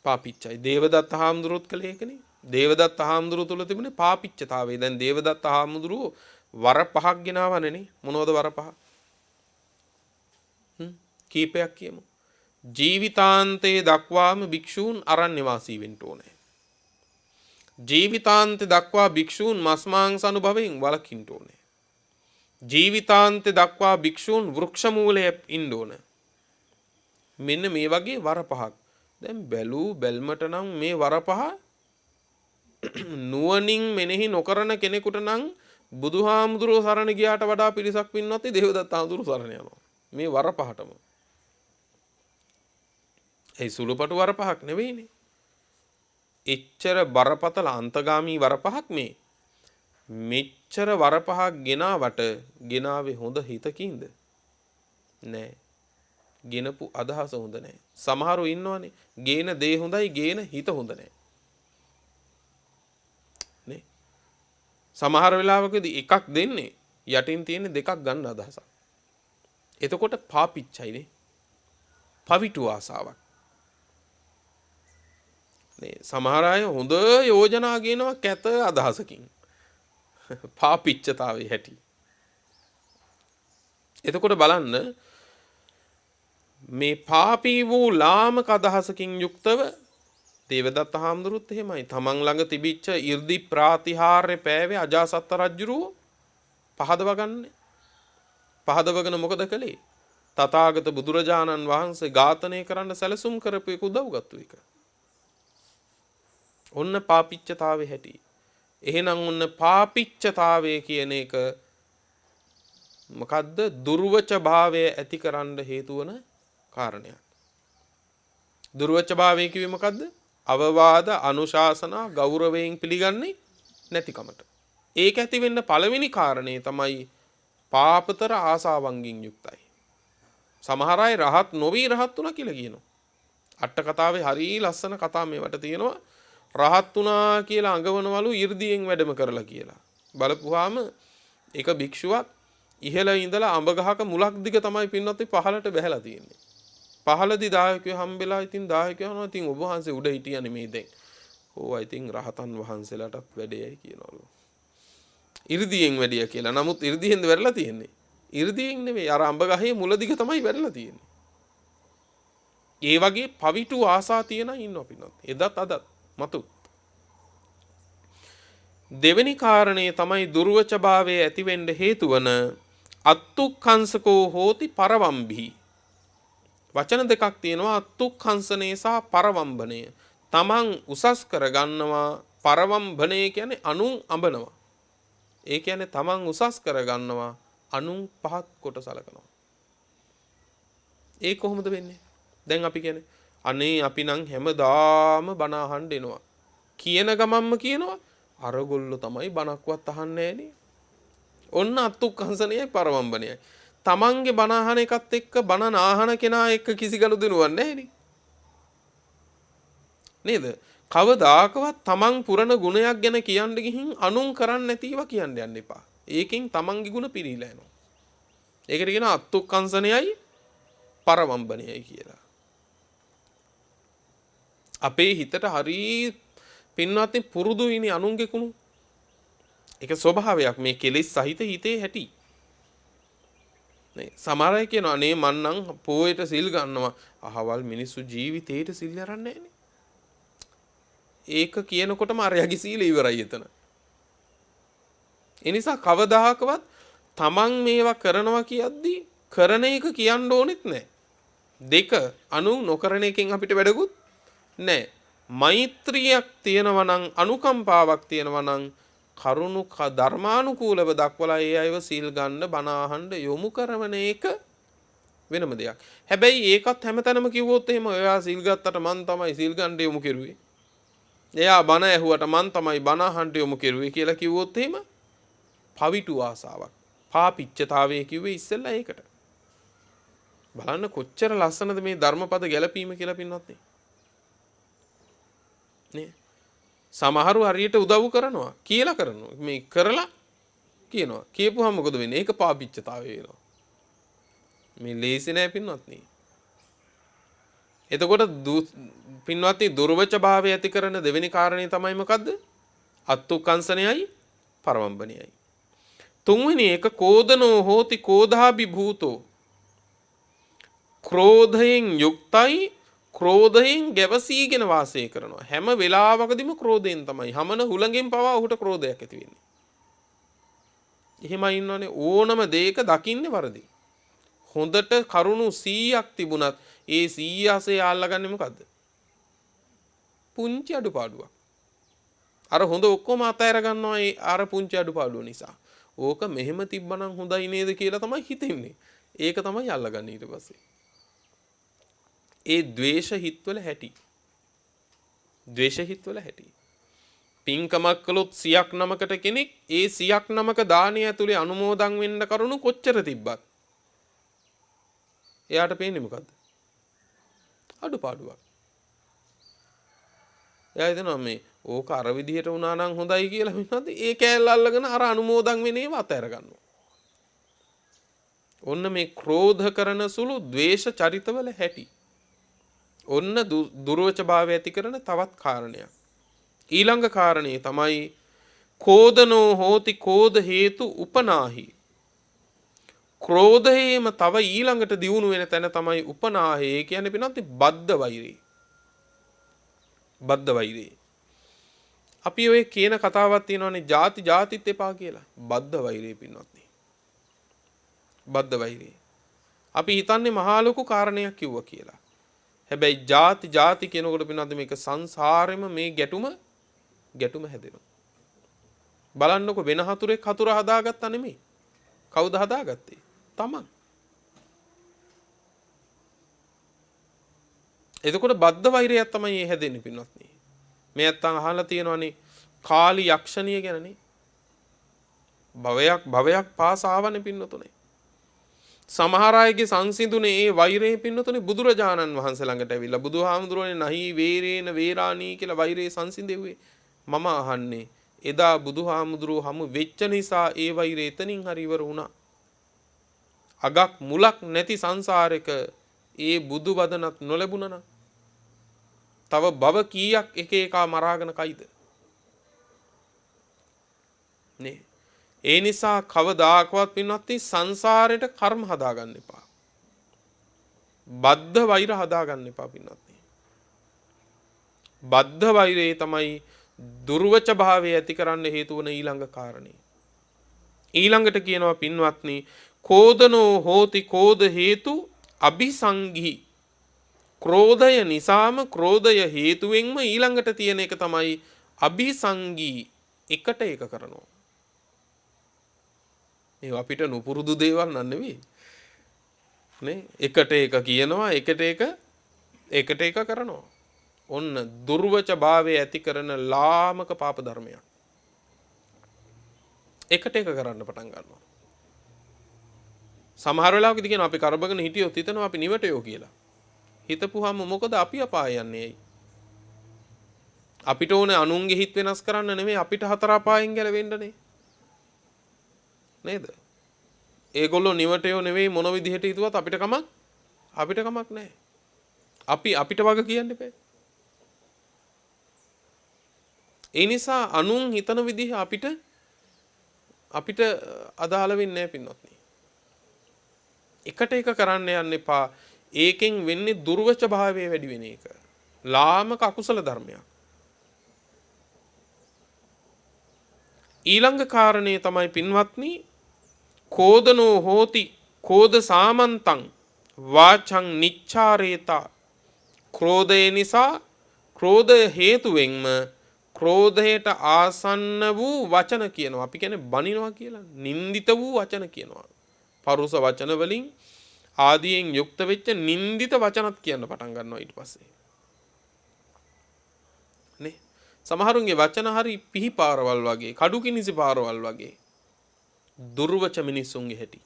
පාපිච්චයි. දේවදත්ත හාමුදුරුවොත් කළේ ඒකනේ. දේවදත්ත හාමුදුරුවෝ තුල තිබුණේ පාපිච්චතාවය. දැන් දේවදත්ත හාමුදුරුවෝ වර 5ක් ගෙනාවනේ. මොනවද වර 5? කීපයක් කියමු. ජීවිතාන්තයේ දක්වාම භික්ෂූන් අරණ්‍ය වාසී වෙන්න ඕනේ. ජීවිතාන්තය දක්වා භික්ෂූන් මස් මාංශ අනුභවයෙන් වළකින්න ඕනේ. ජීවිතාන්තය දක්වා භික්ෂූන් වෘක්ෂ මූලයේ ඉන්න ඕනේ. මෙන්න මේ වගේ වර 5ක්. දැන් බැලූ බැල්මට නම් මේ වර 5 නුවණින් මෙනෙහි නොකරන කෙනෙකුට නම් බුදුහාමුදුරුවෝ සරණ ගියාට වඩා පිරිසක් පින්නත් දේවදත්ත හාමුදුරුවෝ සරණ යනවා. මේ වර 5ටම. ඒ සුළුපටු වර 5ක් නෙවෙයිනේ. එච්චර බරපතල අන්තගාමී වර 5ක් මේ. මෙච්චර වර 5ක් ගෙනාවට ගෙනාවේ හොඳ හිතකින්ද? නෑ. ගෙනපු අදහස හොඳ නෑ. සමහරව ඉන්නවනේ ගේන දේ හොඳයි ගේන හිත හොඳ නෑ. නේ? සමහර වෙලාවකදී එකක් දෙන්නේ යටින් තියෙන දෙකක් ගන්න අදහසක්. එතකොට පාපිච්චයිනේ. පවිටු ආසාවක්. නේ සමහර අය හොඳ යෝජනා ගේනවා කැත අදහසකින්. පාපිච්චතාවේ හැටි. එතකොට බලන්න මේ පාපී වූ ලාමක අදහසකින් යුක්තව දේවදත්ත හාමුදුරුවොත් එහෙමයි. තමන් ළඟ තිබිච්ච 이르දි ප්‍රාතිහාර්ය පෑවේ අජාසත්ත රජුරුව පහදවගන්නේ. පහදවගෙන මොකද කළේ? තථාගත බුදුරජාණන් වහන්සේ ඝාතනය කරන්න සැලසුම් කරපු එක උදව්ගත්තු එක. ඔන්න පාපිච්චතාවේ හැටි. එහෙනම් ඔන්න පාපිච්චතාවය කියන එක මොකද්ද? දුර්වච භාවය ඇති කරන්න හේතු වන කාරණයක්. දුර්වච භාවය කිව්වේ මොකද්ද? අවවාද අනුශාසනා ගෞරවයෙන් පිළිගන්නේ නැතිකමට. ඒක ඇති වෙන්න පළවෙනි කාරණේ තමයි පාපතර ආසාවන්ගෙන් යුක්තයි. සමහර අය රහත් නොවි රහත් වුණා කියලා කියනවා. අට කතාවේ හරිය ලස්සන කතා මේවට තියෙනවා. රහත් වුණා කියලා අඟවනවලු 이르දියෙන් වැඩම කරලා කියලා. බලපුවාම එක භික්ෂුවක් ඉහළ ඉඳලා අඹ ගහක මුලක් දිග තමයි පින්නත් පහළට බැහැලා තියෙන්නේ. පහළදී දායකයෝ හම්බෙලා ඉතින් දායකයෝ යනවා ඉතින් ඔබ වහන්සේ උඩ හිටියනේ මේ දැන්. ඕවා ඉතින් රහතන් වහන්සේලාටත් වැඩේයි කියනවලු. 이르දියෙන් වැඩිය කියලා. නමුත් 이르දියෙන්ද වැරලා තියෙන්නේ. 이르දියෙන් නෙවෙයි අර අඹ ගහේ මුල දිග තමයි වැරලා තියෙන්නේ. ඒ වගේ පවිටු ආසා තියන ඉන්නවා පින්නත්. එදත් අදත් මතු. දෙවෙනි කාරණේ තමයි දුර්වච භාවයේ ඇතිවෙන්න හේතු වන අත්තුක්ඛංසකෝ හෝති පරවම්බි. වචන දෙකක් තියෙනවා අත්තුක්ඛංසනේ සහ පරවම්බණය. තමන් උසස් කරගන්නවා පරවම්බණය කියන්නේ අනුන් අඹනවා. ඒ කියන්නේ තමන් උසස් කරගන්නවා අනුන් පහත් කොට සලකනවා. ඒ කොහොමද වෙන්නේ? දැන් අපි කියන්නේ අනේ අපි නම් හැමදාම බණ අහන්න එනවා. කියන ගමන්ම කියනවා අරගොල්ලෝ තමයි බණක්වත් අහන්නේ නෑනේ. ඔන්න අත්තුක්ඛංසනයයි පරවම්බණයයි. තමන්ගේ බණ අහන එකත් එක්ක බණ නාහන කෙනා එක්ක කිසි ගනුදෙනුවක් නෑනේ. නේද? කවදාකවත් තමන් පුරන ගුණයක් ගැන කියන්න ගිහින් අනුන් කරන්නේ නැතිව කියන්න යන්න එපා. ඒකෙන් තමන්ගේ ගුණ පිරීලා යනවා. ඒකට කියනවා අත්තුක්ඛංසනයයි පරවම්බණයයි කියලා. අපේ හිතට හරි පින්වත්නි පුරුදුයිනේ අනුන්ගේ කුණු. ඒක ස්වභාවයක් මේ කෙලෙස් සහිත හිතේ හැටි. නේ සමහර අය කියනවා අනේ මං නම් පොයට සිල් ගන්නවා. අහවල් මිනිස්සු ජීවිතේට සිල් අරන්නේ නැහනේ. ඒක කියනකොටම අරයාගේ සීල ඉවරයි එතන. ඒ නිසා කවදාහකවත් තමන් මේවා කරනවා කියද්දී කරන එක කියන්න ඕනෙත් නැහැ. දෙක අනු නොකරන එකෙන් අපිට වැඩකුත් නැහැ. මෛත්‍රියක් තියෙනවා නම් අනුකම්පාවක් තියෙනවා නම් කරුණු ධර්මානුකූලව දක්වලා ඒ අයව සීල් ගන්න බණ අහන්න යොමු කරන එක වෙනම දෙයක්. හැබැයි ඒකත් හැමතැනම කිව්වොත් එහෙම ඔයා සීල් ගත්තට මං තමයි සීල් ගන්න යොමු කෙරුවේ. එයා බණ ඇහුවට මං තමයි බණ අහන්න යොමු කෙරුවේ කියලා කිව්වොත් එහෙම පවිටු ආසාවක්. පාපිච්චතාවය කිව්වේ ඉස්සෙල්ලා ඒකට. බලන්න කොච්චර ලස්සනද මේ ධර්මපද ගැලපීම කියලා පින්නත් නේ. සමහරු හරියට උදව් කරනවා කියලා කරනවා. මේ කරලා කියනවා. කියපුවම මොකද වෙන්නේ? ඒක පාපිච්චතාවය වෙනවා. මේ ලේසි නෑ පින්වත්නි. එතකොට පින්වත්නි දුර්වච භාවය ඇති කරන දෙවෙනි කාරණේ තමයි මොකද්ද? අත්තුක්කංශනයයි පරවම්බනයයි. තුන්වෙනි එක කෝදනෝ හෝති කෝධාභි භූතෝ. ක්‍රෝධයෙන් යුක්තයි ක්‍රෝධයෙන් ගැවසීගෙන වාසය කරනවා. හැම වෙලාවකදීම ක්‍රෝධයෙන් තමයි. හමන හුළඟෙන් පවා ඔහුට ක්‍රෝධයක් ඇති වෙන්නේ. එහෙමයි ඉන්නවනේ ඕනම දෙයක දකින්නේ වරදි. හොඳට කරුණු 100ක් තිබුණත් ඒ 100 අල්ලගන්නේ මොකද්ද? පුංචි අඩුපාඩුවක්. අර හොඳ ඔක්කොම අතහැර ගන්නවා ඒ අර පුංචි අඩුපාඩුව නිසා. ඕක මෙහෙම තිබ්බනම් හොඳයි නේද කියලා තමයි හිතෙන්නේ. ඒක තමයි අල්ලගන්නේ ඊට පස්සේ. ඒ ද්වේෂ හිත්වල හැටි. ද්වේෂ හිත්වල හැටි. පින්කමක් කළොත් 100ක් නමකට කෙනෙක් ඒ 100ක් නමක දානය ඇතුලේ අනුමෝදන් වෙන්න කරුණු කොච්චර තිබ්බත් එයාට පේන්නේ මොකද්ද? අඩුපාඩුවක්. එයා හිතනවා මේ ඕක අර විදිහට වුණා නම් හොඳයි කියලා වෙනවද? ඒ කෑල්ල අල්ලගෙන අර අනුමෝදන් වෙන ඒවා අතහැර ගන්නවා. ඔන්න මේ ක්‍රෝධ කරන සුළු ද්වේෂ චරිතවල හැටි. ඔන්න දුර්වච භාවය ඇති කරන තවත් කාරණයක්. ඊළඟ කාරණේ තමයි කෝදනෝ හෝති කෝධ හේතු උපනාහි. ක්‍රෝධයේම තව ඊළඟට දියුණු වෙන තැන තමයි උපනාහය. ඒ කියන්නේ පිනත් බද්ධ වෛරේ. බද්ධ වෛරේ. අපි ඔය කියන කතාවක් තියෙනවානේ ಜಾති ಜಾතිත් එපා කියලා. බද්ධ වෛරේ පින්වත්නි. බද්ධ වෛරේ. අපි හිතන්නේ මහා ලොකු කාරණයක් කිව්වා කියලා. හැබැයි ಜಾති ಜಾති කියනකොට පින්නත් මේක සංසාරෙම මේ ගැටුම හැදෙනවා. බලන්නකො වෙන හතුරෙක් හතුර හදාගත්තා නෙමෙයි. කවුද හදාගත්තේ? තමන්. එතකොට බද්ධ වෛරයක් තමයි මේ හැදෙන්නේ පින්නත්නි. මේ නැත්තම් අහලා තියෙනවනේ කාලි යක්ෂණිය ගැනනේ. භවයක් පාස ආවනේ පින්නතුනේ. සමහර අයගේ සංසිඳුනේ ඒ වෛරයේ පින්නතුනේ බුදුරජාණන් වහන්සේ ළඟට ඇවිල්ලා බුදුහාමුදුරනේ නහි වේරේන වේරාණී කියලා වෛරයේ සංසිඳෙව්වේ. මම අහන්නේ එදා බුදුහාමුදුරුව හමු වෙච්ච නිසා ඒ වෛරය එතනින් හරි ඉවර වුණා. අගක් මුලක් නැති සංසාරෙක ඒ බුදු වදනක් නොලැබුණා නම් තව භව කීයක් එක එකා මරාගෙන කයිද? නේ. ඒ නිසා කවදාකවත් පින්වත්නි සංසාරෙට කර්ම හදාගන්න එපා. බද්ධ වෛර හදාගන්න එපා පින්වත්නි. බද්ධ වෛරේ තමයි දුර්වච භාවය ඇති කරන්න හේතු වන ඊළඟ කාරණේ. ඊළඟට කියනවා පින්වත්නි කෝදනෝ හෝති කෝධ හේතු අபிසංගි. ක්‍රෝධය නිසාම ක්‍රෝධය හේතුවෙන්ම ඊළඟට තියෙන එක තමයි අபிසංගි. එකට එක කරනවා. ඒ අපිට නුපුරුදු දේවල් නෙවෙයි. නේ එකට එක කියනවා එකට එක කරනවා. ඔන්න දුර්වච භාවය ඇති කරන ලාමක පාප ධර්මයක්. එකට එක කරන්න පටන් ගන්නවා. සමහර වෙලාවකදී කියන අපි කරබගෙන හිටියොත් හිතනවා අපි නිවටයෝ කියලා. හිතපුවාම මොකද අපි අපාය යන්නේ? අපිට ඕනේ අනුන්ගේ හිත වෙනස් කරන්න නෙමෙයි අපිට හතර අපායෙන් ගැලවෙන්නනේ. නේද? ඒගොල්ලෝ නිවටයෝ නෙවෙයි මොන විදිහට හිතුවත් අපිට කමක් නැහැ. අපිට වග කියන්න එපා. ඒ නිසා අනුන් හිතන විදිහ අපිට අදාළ වෙන්නේ නැහැ පින්වත්නි. එකට එක කරන්න යන්න එපා. ඒකෙන් වෙන්නේ දුර්වච භාවය වැඩි වෙන එක. ලාමක අකුසල ධර්මයක්. ඊළඟ කාරණේ තමයි පින්වත්නි කෝදනෝ හෝති කෝධ සාමන්තං වාචං නිච්ඡාරේතා. ක්‍රෝධය නිසා ක්‍රෝධය හේතුවෙන්ම ක්‍රෝධයට ආසන්න වූ වචන කියනවා. අපි කියන්නේ බනිනවා කියලා. නින්දිත වූ වචන කියනවා. පරුස වචන වලින් ආදියෙන් යුක්ත වෙච්ච නින්දිත වචනත් කියන්න පටන් ගන්නවා ඊට පස්සේ. නේ? සමහරුන්ගේ වචන හරි පිහි පාරවල් වගේ, කඩු කිනිසි පාරවල් වගේ. දුර්වච මිනිස්සුන්ගේ හැටි.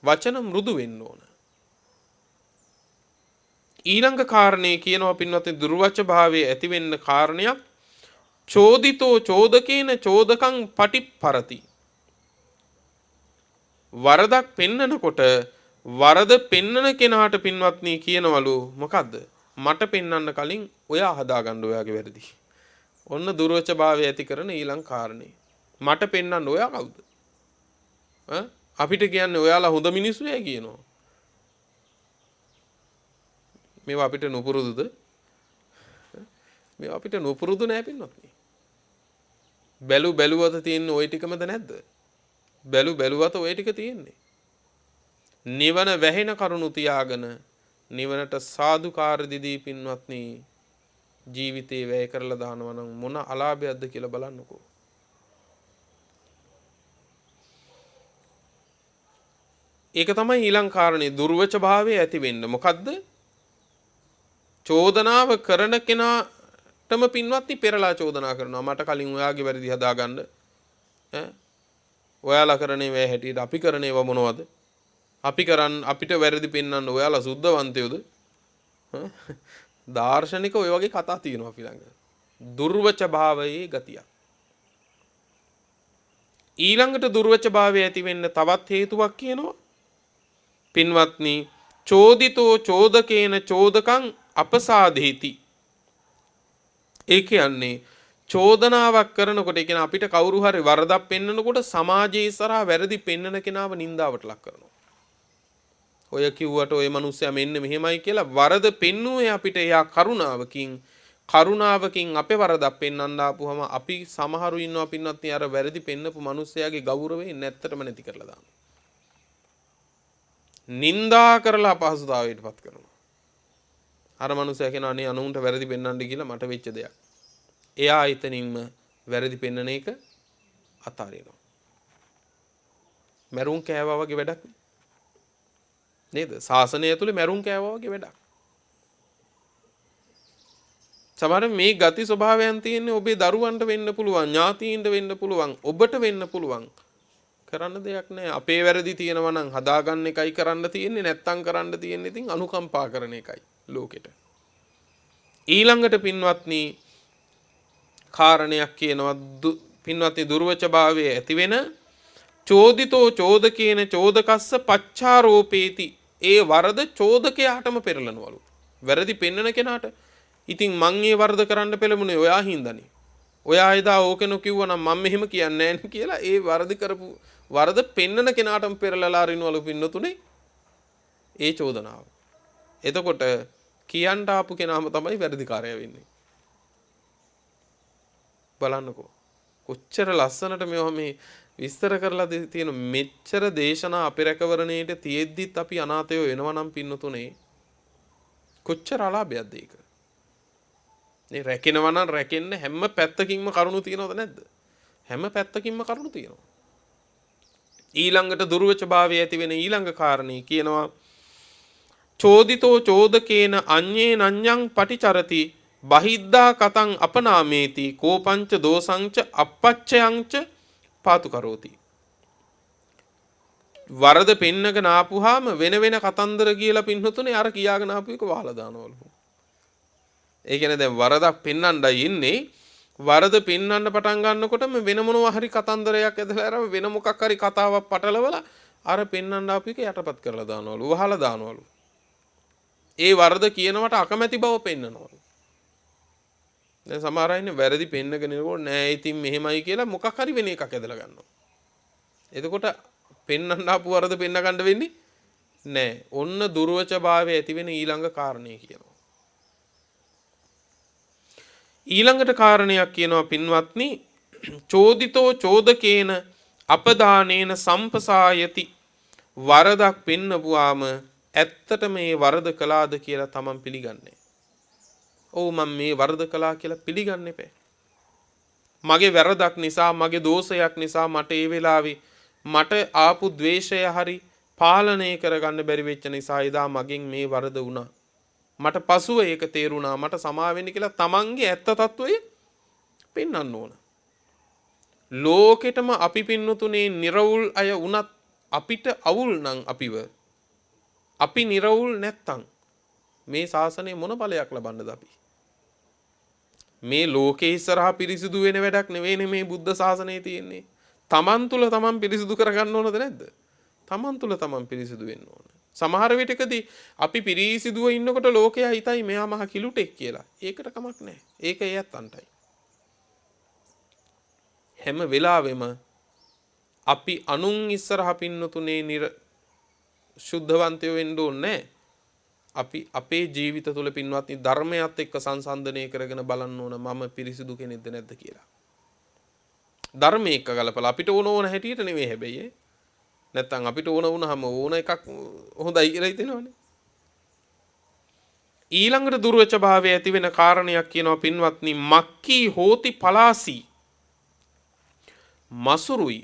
වචන මෘදු වෙන්න ඕන. ඊළඟ කාරණේ කියනවා පින්වත්නි දුර්වච භාවයේ ඇති වෙන්න කාරණයක් චෝදිතෝ චෝදකේන චෝදකං පටිපරති. වරදක් පෙන්නනකොට වරද පෙන්නන කෙනාට පින්වත්නි කියනවලු මොකද්ද? මට පෙන්වන්න කලින් ඔයා හදාගන්න ඔයාගේ වැරදි. ඔන්න දුර්වච භාවය ඇති කරන ඊළඟ කාරණේ. මට පෙන්වන්න ඔයා කවුද? අපිට කියන්නේ ඔයාලා හොඳ මිනිස්සු ය කියනවා. මේවා අපිට නුපුරුදුද? මේවා අපිට නුපුරුදු නෑ පින්වත්නි. බැලුවත තියෙන ওই ටිකමද නැද්ද? බැලුවත ওই ටික තියෙන්නේ. නිවන වැහෙන කරුණු තියාගෙන නිවනට සාදුකාර දිදී පින්වත්නි ජීවිතේ වැය කරලා දානවා නම් මොන අලාභයක්ද කියලා බලන්නකෝ. ඒක තමයි ඊළඟ කාරණේ දුර්වච භාවය ඇති වෙන්න. මොකද්ද? චෝදනාව කරන කෙනාටම පින්වත්නි පෙරලා චෝදනා කරනවා. මට කලින් ඔයාගේ වැරදි හදාගන්න. ඔයාලා කරන්නේ මේ හැටියට අපි කරන්නේව මොනවද? අපිට වැරදි පෙන්වන්න ඔයාලා සුද්ධවන්තයෝද? දාර්ශනික ඔය වගේ කතා තියෙනවා අපි ළඟ. දුර්වච භාවයේ ගතියක්. ඊළඟට දුර්වච භාවය ඇති වෙන්න තවත් හේතුවක් කියනවා. පින්වත්නි චෝදිතෝ චෝදකේන චෝදකං අපසාදේති. ඒ කියන්නේ චෝදනාවක් කරනකොට ඒ කියන්නේ අපිට කවුරු හරි වරදක් පෙන්නනකොට සමාජයේ ඉස්සරහා වැරදි පෙන්නන කෙනාව නින්දාවට ලක් කරනවා. ඔය කිව්වට ඔය මිනිස්සයා මෙන්න මෙහෙමයි කියලා වරද පෙන්නුවේ අපිට එයා කරුණාවකින් අපේ වරදක් පෙන්වන්න ආපුවම අපි සමහරු ඉන්නවා පින්වත්නි අර වැරදි පෙන්නපු මිනිස්සයාගේ ගෞරවය නැත්තටම නැති කරලා දානවා. නින්දා කරලා අපහසුතාවයටපත් කරනවා. අර මිනිස්සයා කියනවා අනේ අනුන්ට වැරදි පෙන්වන්න කියලා මට වෙච්ච දෙයක්. එයා එතනින්ම වැරදි පෙන්වන එක අතාරිනවා. මරුන් කෑවා වගේ වැඩක් නේද? ශාසනය ඇතුලේ මරුන් කෑවා වගේ වැඩක්. සමහර මේ ගති ස්වභාවයන් තියෙන්නේ ඔබේ දරුවන්ට වෙන්න පුළුවන්, ඥාතීන්ට වෙන්න පුළුවන්, ඔබට වෙන්න පුළුවන්. කරන්න දෙයක් නැහැ. අපේ වැරදි තියෙනවා නම් හදාගන්න එකයි කරන්න තියෙන්නේ. නැත්තම් කරන්න තියෙන්නේ ඉතින් අනුකම්පා කරන එකයි ලෝකෙට. ඊළඟට පින්වත්නි කාරණයක් කියනවා පින්වත්නි දුර්වච භාවයේ ඇති වෙන චෝදිතෝ චෝදකේන චෝදකස්ස පච්චාරෝපේති. ඒ වරද චෝදකයාටම පෙරලනවලු. වැරදි පෙන්නන කෙනාට. ඉතින් මං ඒ වරද කරන්න පෙළඹුණේ ඔයා හින්දානේ. ඔයා එදා ඕකෙනු කිව්වනම් මම මෙහෙම කියන්නේ නැහැ කියලා ඒ වරද පෙන්නන කෙනාටම පෙරලලා අරිනවලු පින්නතුනේ ඒ චෝදනාව. එතකොට කියන්න ආපු කෙනාම තමයි වැරදිකාරයා වෙන්නේ. බලන්නකෝ. කොච්චර ලස්සනට මේ විස්තර කරලා තියෙන මෙච්චර දේශනා අපේ රැකවරණයේට තියෙද්දිත් අපි අනාථයෝ වෙනවා නම් පින්නතුනේ කොච්චර අලාභයක්ද ඒක? මේ රැකෙනවා නම් රැකෙන්න හැම පැත්තකින්ම කරුණු තියෙනවද නැද්ද? හැම පැත්තකින්ම කරුණු තියෙනවා. ඊළඟට දුර්වච භාවය ඇති වෙන ඊළඟ කාරණේ කියනවා චෝදිතෝ චෝදකේන අඤ්ඤේ නඤ්ඤං පටිචරති බහිද්දා කතං අපනාමේති කෝපංච දෝසංච අපච්චයංච පාතු කරෝති. වරද පෙන්නගෙන ආපුවාම වෙන කතන්දර කියලා පින්නතුනේ අර කියාගෙන ආපු එක වහලා දානවලු. ඒ කියන්නේ දැන් වරදක් පෙන්වන්නයි ඉන්නේ. වරද පෙන්වන්න පටන් ගන්නකොටම වෙන මොනවා හරි කතන්දරයක් ඇදලා අර වෙන මොකක් හරි කතාවක් පටලවලා අර පෙන්වන්න ආපු එක යටපත් කරලා දානවලු. වහලා දානවලු. ඒ වරද කියනවට අකමැති බව පෙන්නනවලු. දැන් සමහර අය ඉන්නේ වැරදි පෙන්නගෙන ඉනකොට නෑ ඉතින් මෙහෙමයි කියලා මොකක් හරි වෙන එකක් ඇදලා ගන්නවා. එතකොට පෙන්නන්න ආපු වරද පෙන්න ගන්න වෙන්නේ නෑ. ඔන්න දුර්වච භාවය ඇති වෙන ඊළඟ කාරණේ කියනවා. ඊළඟට කාරණයක් කියනවා පින්වත්නි චෝදිතෝ චෝදකේන අපදානේන සම්පසායති. වරදක් පෙන්නපුවාම ඇත්තට මේ වරද කළාද කියලා තමන් පිළිගන්නේ. ඔව් මම මේ වරද කළා කියලා පිළිගන්න එපා. මගේ වැරදක් නිසා මගේ දෝෂයක් නිසා මට ඒ වෙලාවේ මට ආපු ද්වේෂය හරි පාලනය කරගන්න බැරි වෙච්ච නිසා එදා මගෙන් මේ වරද වුණා. මට පසුව ඒක තේරුණා. මට සමා වෙන්න කියලා තමන්ගේ ඇත්ත తত্ত্বය පෙන්වන්න ඕන. ලෝකෙටම අපි පින්නතුනේ නිර්වුල් අය වුණත් අපිට අවුල් නම් අපි නිර්වුල් නැත්තම් මේ ශාසනය මොන ඵලයක් ලබන්නද අපි? මේ ලෝකේ ඉස්සරහා පිරිසිදු වෙන වැඩක් නෙවෙයිනේ මේ බුද්ධ ශාසනයේ තියෙන්නේ. තමන් තුල තමන් පිරිසිදු කරගන්න ඕනද නැද්ද? තමන් තුල තමන් පිරිසිදු වෙන්න ඕන. සමහර විටකදී අපි පිරිසිදුව ඉන්නකොට ලෝකයා හිතයි මෙයා මහ කිලුටෙක් කියලා. ඒකට කමක් නැහැ. ඒක එයත් අන්ටයි. හැම වෙලාවෙම අපි අනුන් ඉස්සරහා පින්නතුනේ ශුද්ධවන්තයෝ වෙන්න ඕනේ. අපි අපේ ජීවිත තුළ පින්වත්නි ධර්මයත් එක්ක සංසන්දනය කරගෙන බලන්න ඕන මම පිරිසිදු කෙනෙක්ද නැද්ද කියලා. ධර්මයේ එක්ක ගලපලා අපිට ඕන හැටියට නෙවෙයි හැබැයි. නැත්තම් අපිට වුණාම ඕන එකක් හොඳයි කියලා හිතෙනවනේ. ඊළඟට දුර්වච භාවය ඇති වෙන කාරණයක් කියනවා පින්වත්නි මක්කී හෝති පලාසි මසුරුයි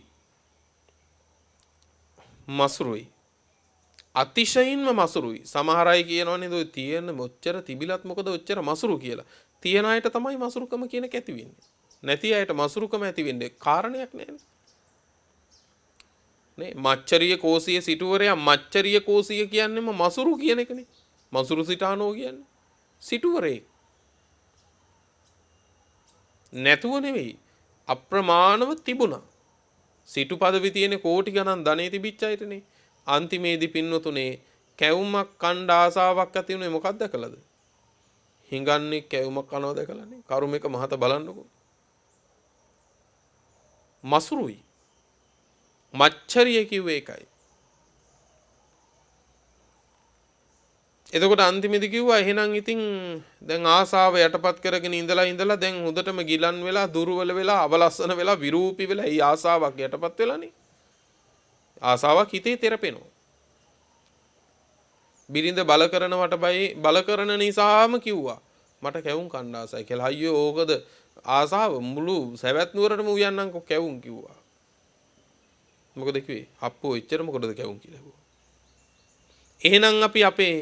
අතිශයින්ම මසුරුයි. සමහර අය කියනවනේ ඔය තියෙන මොච්චර තිබිලත් මොකද ඔච්චර මසුරු කියලා. තියෙන අයට තමයි මසුරුකම කියන එක ඇති වෙන්නේ. නැති අයට මසුරුකම ඇති වෙන්නේ කාරණයක් නෑනේ. නේ මච්චරිය කෝසිය සිටුවරයා මච්චරිය කෝසිය කියන්නේම මසුරු කියන එකනේ. මසුරු සිටානෝ කියන්නේ සිටුවරේ. නැතුව නෙවෙයි අප්‍රමාණව තිබුණා. සිටු පදවි තියෙන කෝටි ගණන් ධනෙ තිබිච්ච අයටනේ. අන්තිමේදී පින්නතුනේ කැවුමක් කණ්ඩ ආසාවක් ඇති වුණේ මොකක්ද දැකලාද? හිඟන්නේ කැවුමක් කනවා දැකලානේ. කරුමෙක මහත බලන්නකෝ. මසුරුයි. මච්චරිය කිව්වේ ඒකයි. එතකොට අන්තිමේදී කිව්වා එහෙනම් ඉතින් දැන් ආසාව යටපත් කරගෙන ඉඳලා දැන් හොඳටම ගිලන් වෙලා දුර්වල වෙලා අවලස්සන වෙලා විරූපී වෙලා ඒ ආසාවක් යටපත් වෙලානේ. ආසාවක් හිතේ තෙරපෙනවා. බිරිඳ බල කරනවට බල කරන නිසාම කිව්වා මට කැවුම් කන්න ආසයි කියලා. අයියෝ ඕකද ආසාව මුළු සවැත් නුවරටම උයන්නම්කෝ කැවුම් කිව්වා. මොකද කිව්වේ? අප්පෝ එච්චර මොකටද කැවුම් කියලා කිව්වා. එහෙනම් අපි අපේ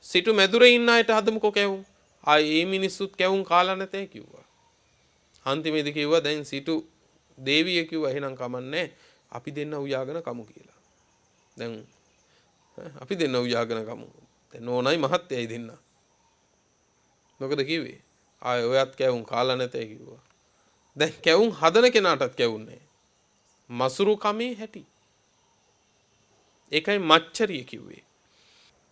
සිටු මැදුරේ ඉන්න අයට හදමුකෝ කැවුම්. ආයේ මේ මිනිස්සුත් කැවුම් කාලා නැතේ කිව්වා. අන්තිමේදී කිව්වා දැන් සිටු දේවිය කිව්වා එහෙනම් කමන්නේ අපි දෙන්න උයාගෙන කමු කියලා. දැන් අපි දෙන්න උයාගෙන කමු. දැන් නෝනයි මහත්තයයි දෙන්න. මොකද කිව්වේ? ආයේ ඔයත් කැවුම් කාලා නැතේ කිව්වා. දැන් කැවුම් හදන කෙනාටත් කැවුන්නේ මසුරු කමේ හැටි. ඒකයි මච්චරිය කිව්වේ.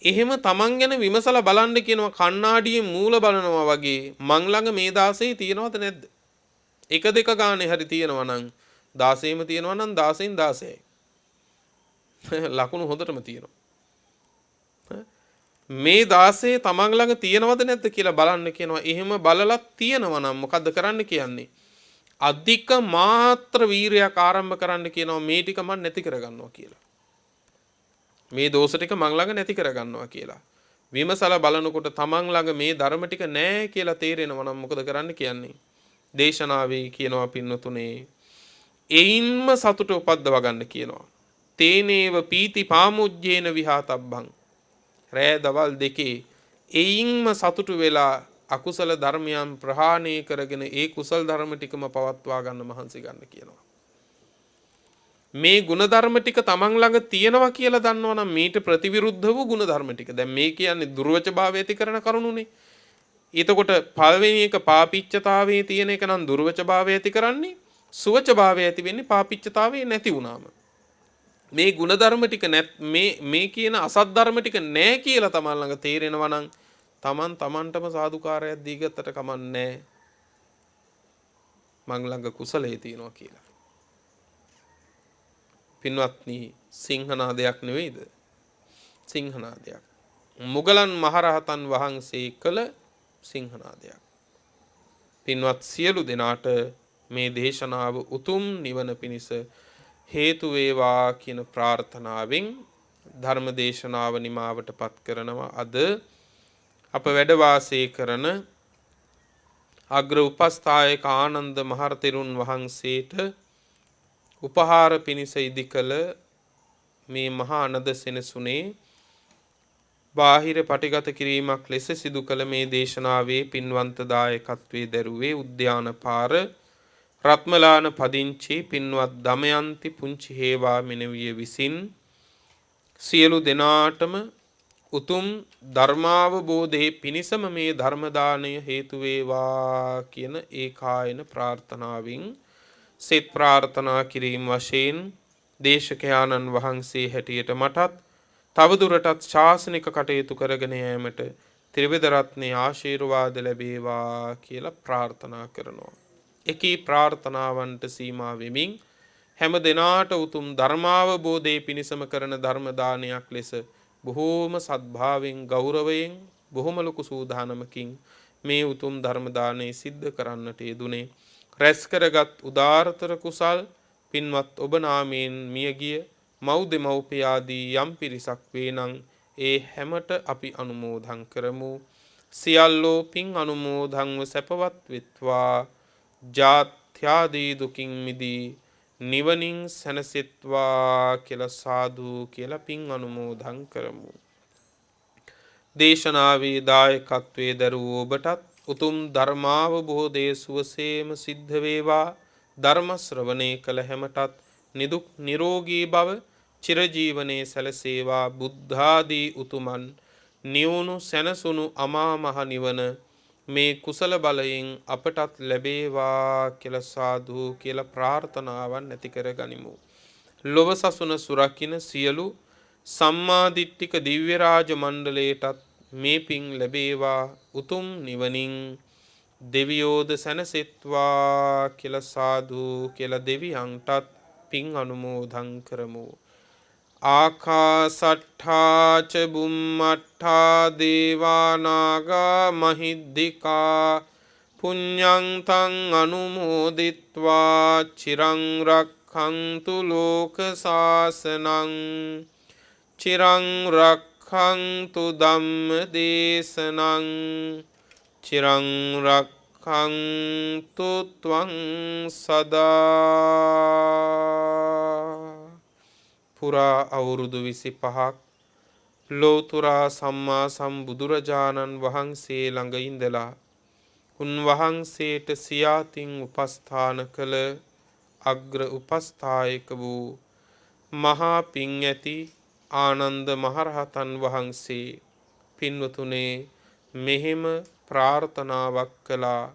එහෙම තමන් ගැන විමසලා බලන්න කියනවා කණ්ණාඩියේ මූල බලනවා වගේ මං ළඟ මේ 16 තියෙනවද නැද්ද? එක දෙක ගානේ හරි තියෙනවා නම් 16ෙම තියෙනවා නම් 16න් 16යි. ලකුණු හොඳටම තියෙනවා. මේ 16 තමන් ළඟ තියෙනවද නැද්ද කියලා බලන්න කියනවා. එහෙම බලලා තියෙනවා නම් මොකද්ද කරන්න කියන්නේ? අධික මාත්‍ර වීරයක් ආරම්භ කරන්න කියනවා මේ ටික මන් නැති කරගන්නවා කියලා. මේ දෝෂ ටික මං ළඟ නැති කරගන්නවා කියලා. විමසලා බලනකොට තමන් ළඟ මේ ධර්ම ටික නැහැ කියලා තේරෙනවා නම් මොකද කරන්න කියන්නේ? දේශනාවේ කියනවා පින්නතුනේ එයින්ම සතුට උපද්දව ගන්න කියනවා. තේනේව පීති පාමුජ්ජේන විහාතබ්බං. රෑ දවල් දෙකේ එයින්ම සතුටු වෙලා අකුසල ධර්මයන් ප්‍රහාණය කරගෙන ඒ කුසල ධර්ම ටිකම පවත්වා ගන්න මහන්සි ගන්න කියනවා. මේ ಗುಣධර්ම ටික තමන් ළඟ තියෙනවා කියලා දන්නවනම් මීට ප්‍රතිවිරුද්ධ වූ ಗುಣධර්ම ටික. දැන් මේ කියන්නේ දුර්වච භාවය ඇති කරන කරුණුනේ. එතකොට පළවෙනි එක පාපිච්චතාවයේ තියෙන එක නම් දුර්වච භාවය ඇති කරන්නේ. සුවච භාවය ඇති වෙන්නේ පාපිච්චතාවයේ නැති වුණාම. මේ ಗುಣධර්ම ටික මේ කියන අසත් ධර්ම ටික නැහැ කියලා තමන් ළඟ තේරෙනවා නම් තමන් තමන්ටම සාදුකාරයක් දීගත්තට කමන්නේ මං ළඟ කුසලයේ තියෙනවා කියලා. පින්වත්නි සිංහනාදයක් නෙවෙයිද? සිංහනාදයක්. මුගලන් මහරහතන් වහන්සේ කළ සිංහනාදයක්. පින්වත් සියලු දෙනාට මේ දේශනාව උතුම් නිවන පිණිස හේතු වේවා කියන ප්‍රාර්ථනාවෙන් ධර්ම දේශනාව නිමාවට පත් කරනවා. අද අප වැඩ වාසය කරන අග්‍ර උපස්ථායක ආනන්ද මහරතෙරුන් වහන්සේට උපහාර පිණිස ඉදිකළ මේ මහා අනද සෙනසුනේ බාහිර පටිගත කිරීමක් ලෙස සිදු කළ මේ දේශනාවේ පින්වන්ත දායකත්වයේ දරුවේ උද්‍යාන පාර රත්මලාන පදිංචි පින්වත් දමයන්ති පුංචි හේවා මෙනවිය විසින් සියලු දෙනාටම උතුම් ධර්මාවබෝධයේ පිණිසම මේ ධර්ම දාණය හේතු වේවා කියන ඒකායන ප්‍රාර්ථනාවෙන් සෙත් ප්‍රාර්ථනා කිරීම වශයෙන් දේශකයාණන් වහන්සේ හැටියට මටත් තවදුරටත් ශාසනික කටයුතු කරගෙන යාමට ත්‍රිවිධ රත්නයේ ආශිර්වාද ලැබේවා කියලා ප්‍රාර්ථනා කරනවා. එකී ප්‍රාර්ථනාවන්ට සීමා වෙමින් හැම දිනාට උතුම් ධර්මාවබෝධයේ පිණිසම කරන ධර්ම දානයක් ලෙස බොහෝම සද්භාවයෙන් ගෞරවයෙන් බොහොම ලොකු සූදානමකින් මේ උතුම් ධර්ම දානය සිද්ධ කරන්නට යෙදුනේ. රැස් කරගත් උදාාරතර කුසල් පින්වත් ඔබ නාමයෙන් මියගිය මව් දෙමව්පිය ආදී යම් පිරිසක් වේ නම් ඒ හැමට අපි අනුමෝදන් කරමු. සියල්ලෝ පින් අනුමෝදන්ව සැපවත් වෙත්වා. ජාත්‍යාදී දුකින් මිදී නිවනින් සැනසෙත්වා කියලා සාදු කියලා පින් අනුමෝදන් කරමු. දේශනාවේ දායකත්වයේ දරූ ඔබටත් උතුම් ධර්මාවබෝධයේ සුවසේම සිද්ධ වේවා. ධර්ම ශ්‍රවණය කළ හැමටත් නිදුක් නිරෝගී භව චිරජීවනයේ සැලසේවා. බුද්ධාදී උතුමන් නිවුණු සැනසුණු අමා මහ නිවන මේ කුසල බලයෙන් අපටත් ලැබේවා කියලා සාදු කියලා ප්‍රාර්ථනාවන් ඇති කර ගනිමු. ලොව සසුන සුරකින්න සියලු සම්මාදිට්ඨික දිව්‍ය රාජ මණ්ඩලයටත් මේ පින් ලැබේවා. උතුම් නිවනින් දෙවියෝද සැනසෙත්වා කියලා සාදු කියලා දෙවියන්ටත් පින් අනුමෝදන් කරමු. ආකාසට්ඨා ච බුම්මට්ඨා දේවා නාග මහිද්దికා පුඤ්ඤං තං අනුමෝදිත්වා චිරං රක්ඛන්තු ලෝක සාසනං චිරං රක්ඛන්තු ධම්ම දේශනං චිරං රක්ඛන්තු ත්වං සදා. පුරා අවුරුදු 25ක් ලෝතුරා සම්මා සම්බුදුරජාණන් වහන්සේ ළඟ ඉඳලා උන්වහන්සේට සියාතින් උපස්ථාන කළ අග්‍ර උපස්ථායක වූ මහා පිං ඇති ආනන්ද මහරහතන් වහන්සේ පින්වතුනේ මෙහෙම ප්‍රාර්ථනාවක් කළා.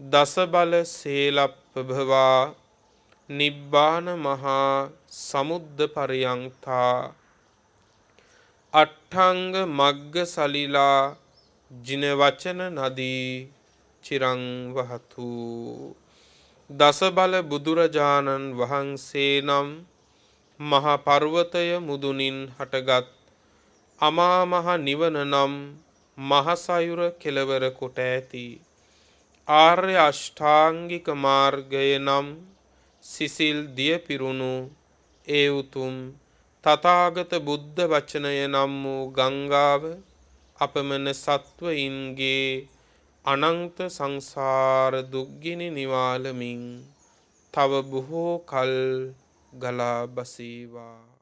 දස බල සේලප්පභවා නිබ්බාන මහා සමුද්ද පරියංතා අට්ඨංග මග්ග සලිලා ජින වචන නදී චිරං වහතු. දස බල බුදුරජාණන් වහන්සේ නම් මහ පර්වතය මුදුනින් හටගත් අමා මහ නිවන නම් මහසයුර කෙළවර කොට ඇති ආර්ය අෂ්ටාංගික මාර්ගය නම් සිසිල් දිය පිරුණු ඒ උතුම් තථාගත බුද්ධ වචනය නම් වූ ගංගාව අපමණ සත්වයින්ගේ අනන්ත සංසාර දුක්ගිනි නිවාලමින් තව බොහෝ කල් ගලා බසීවා.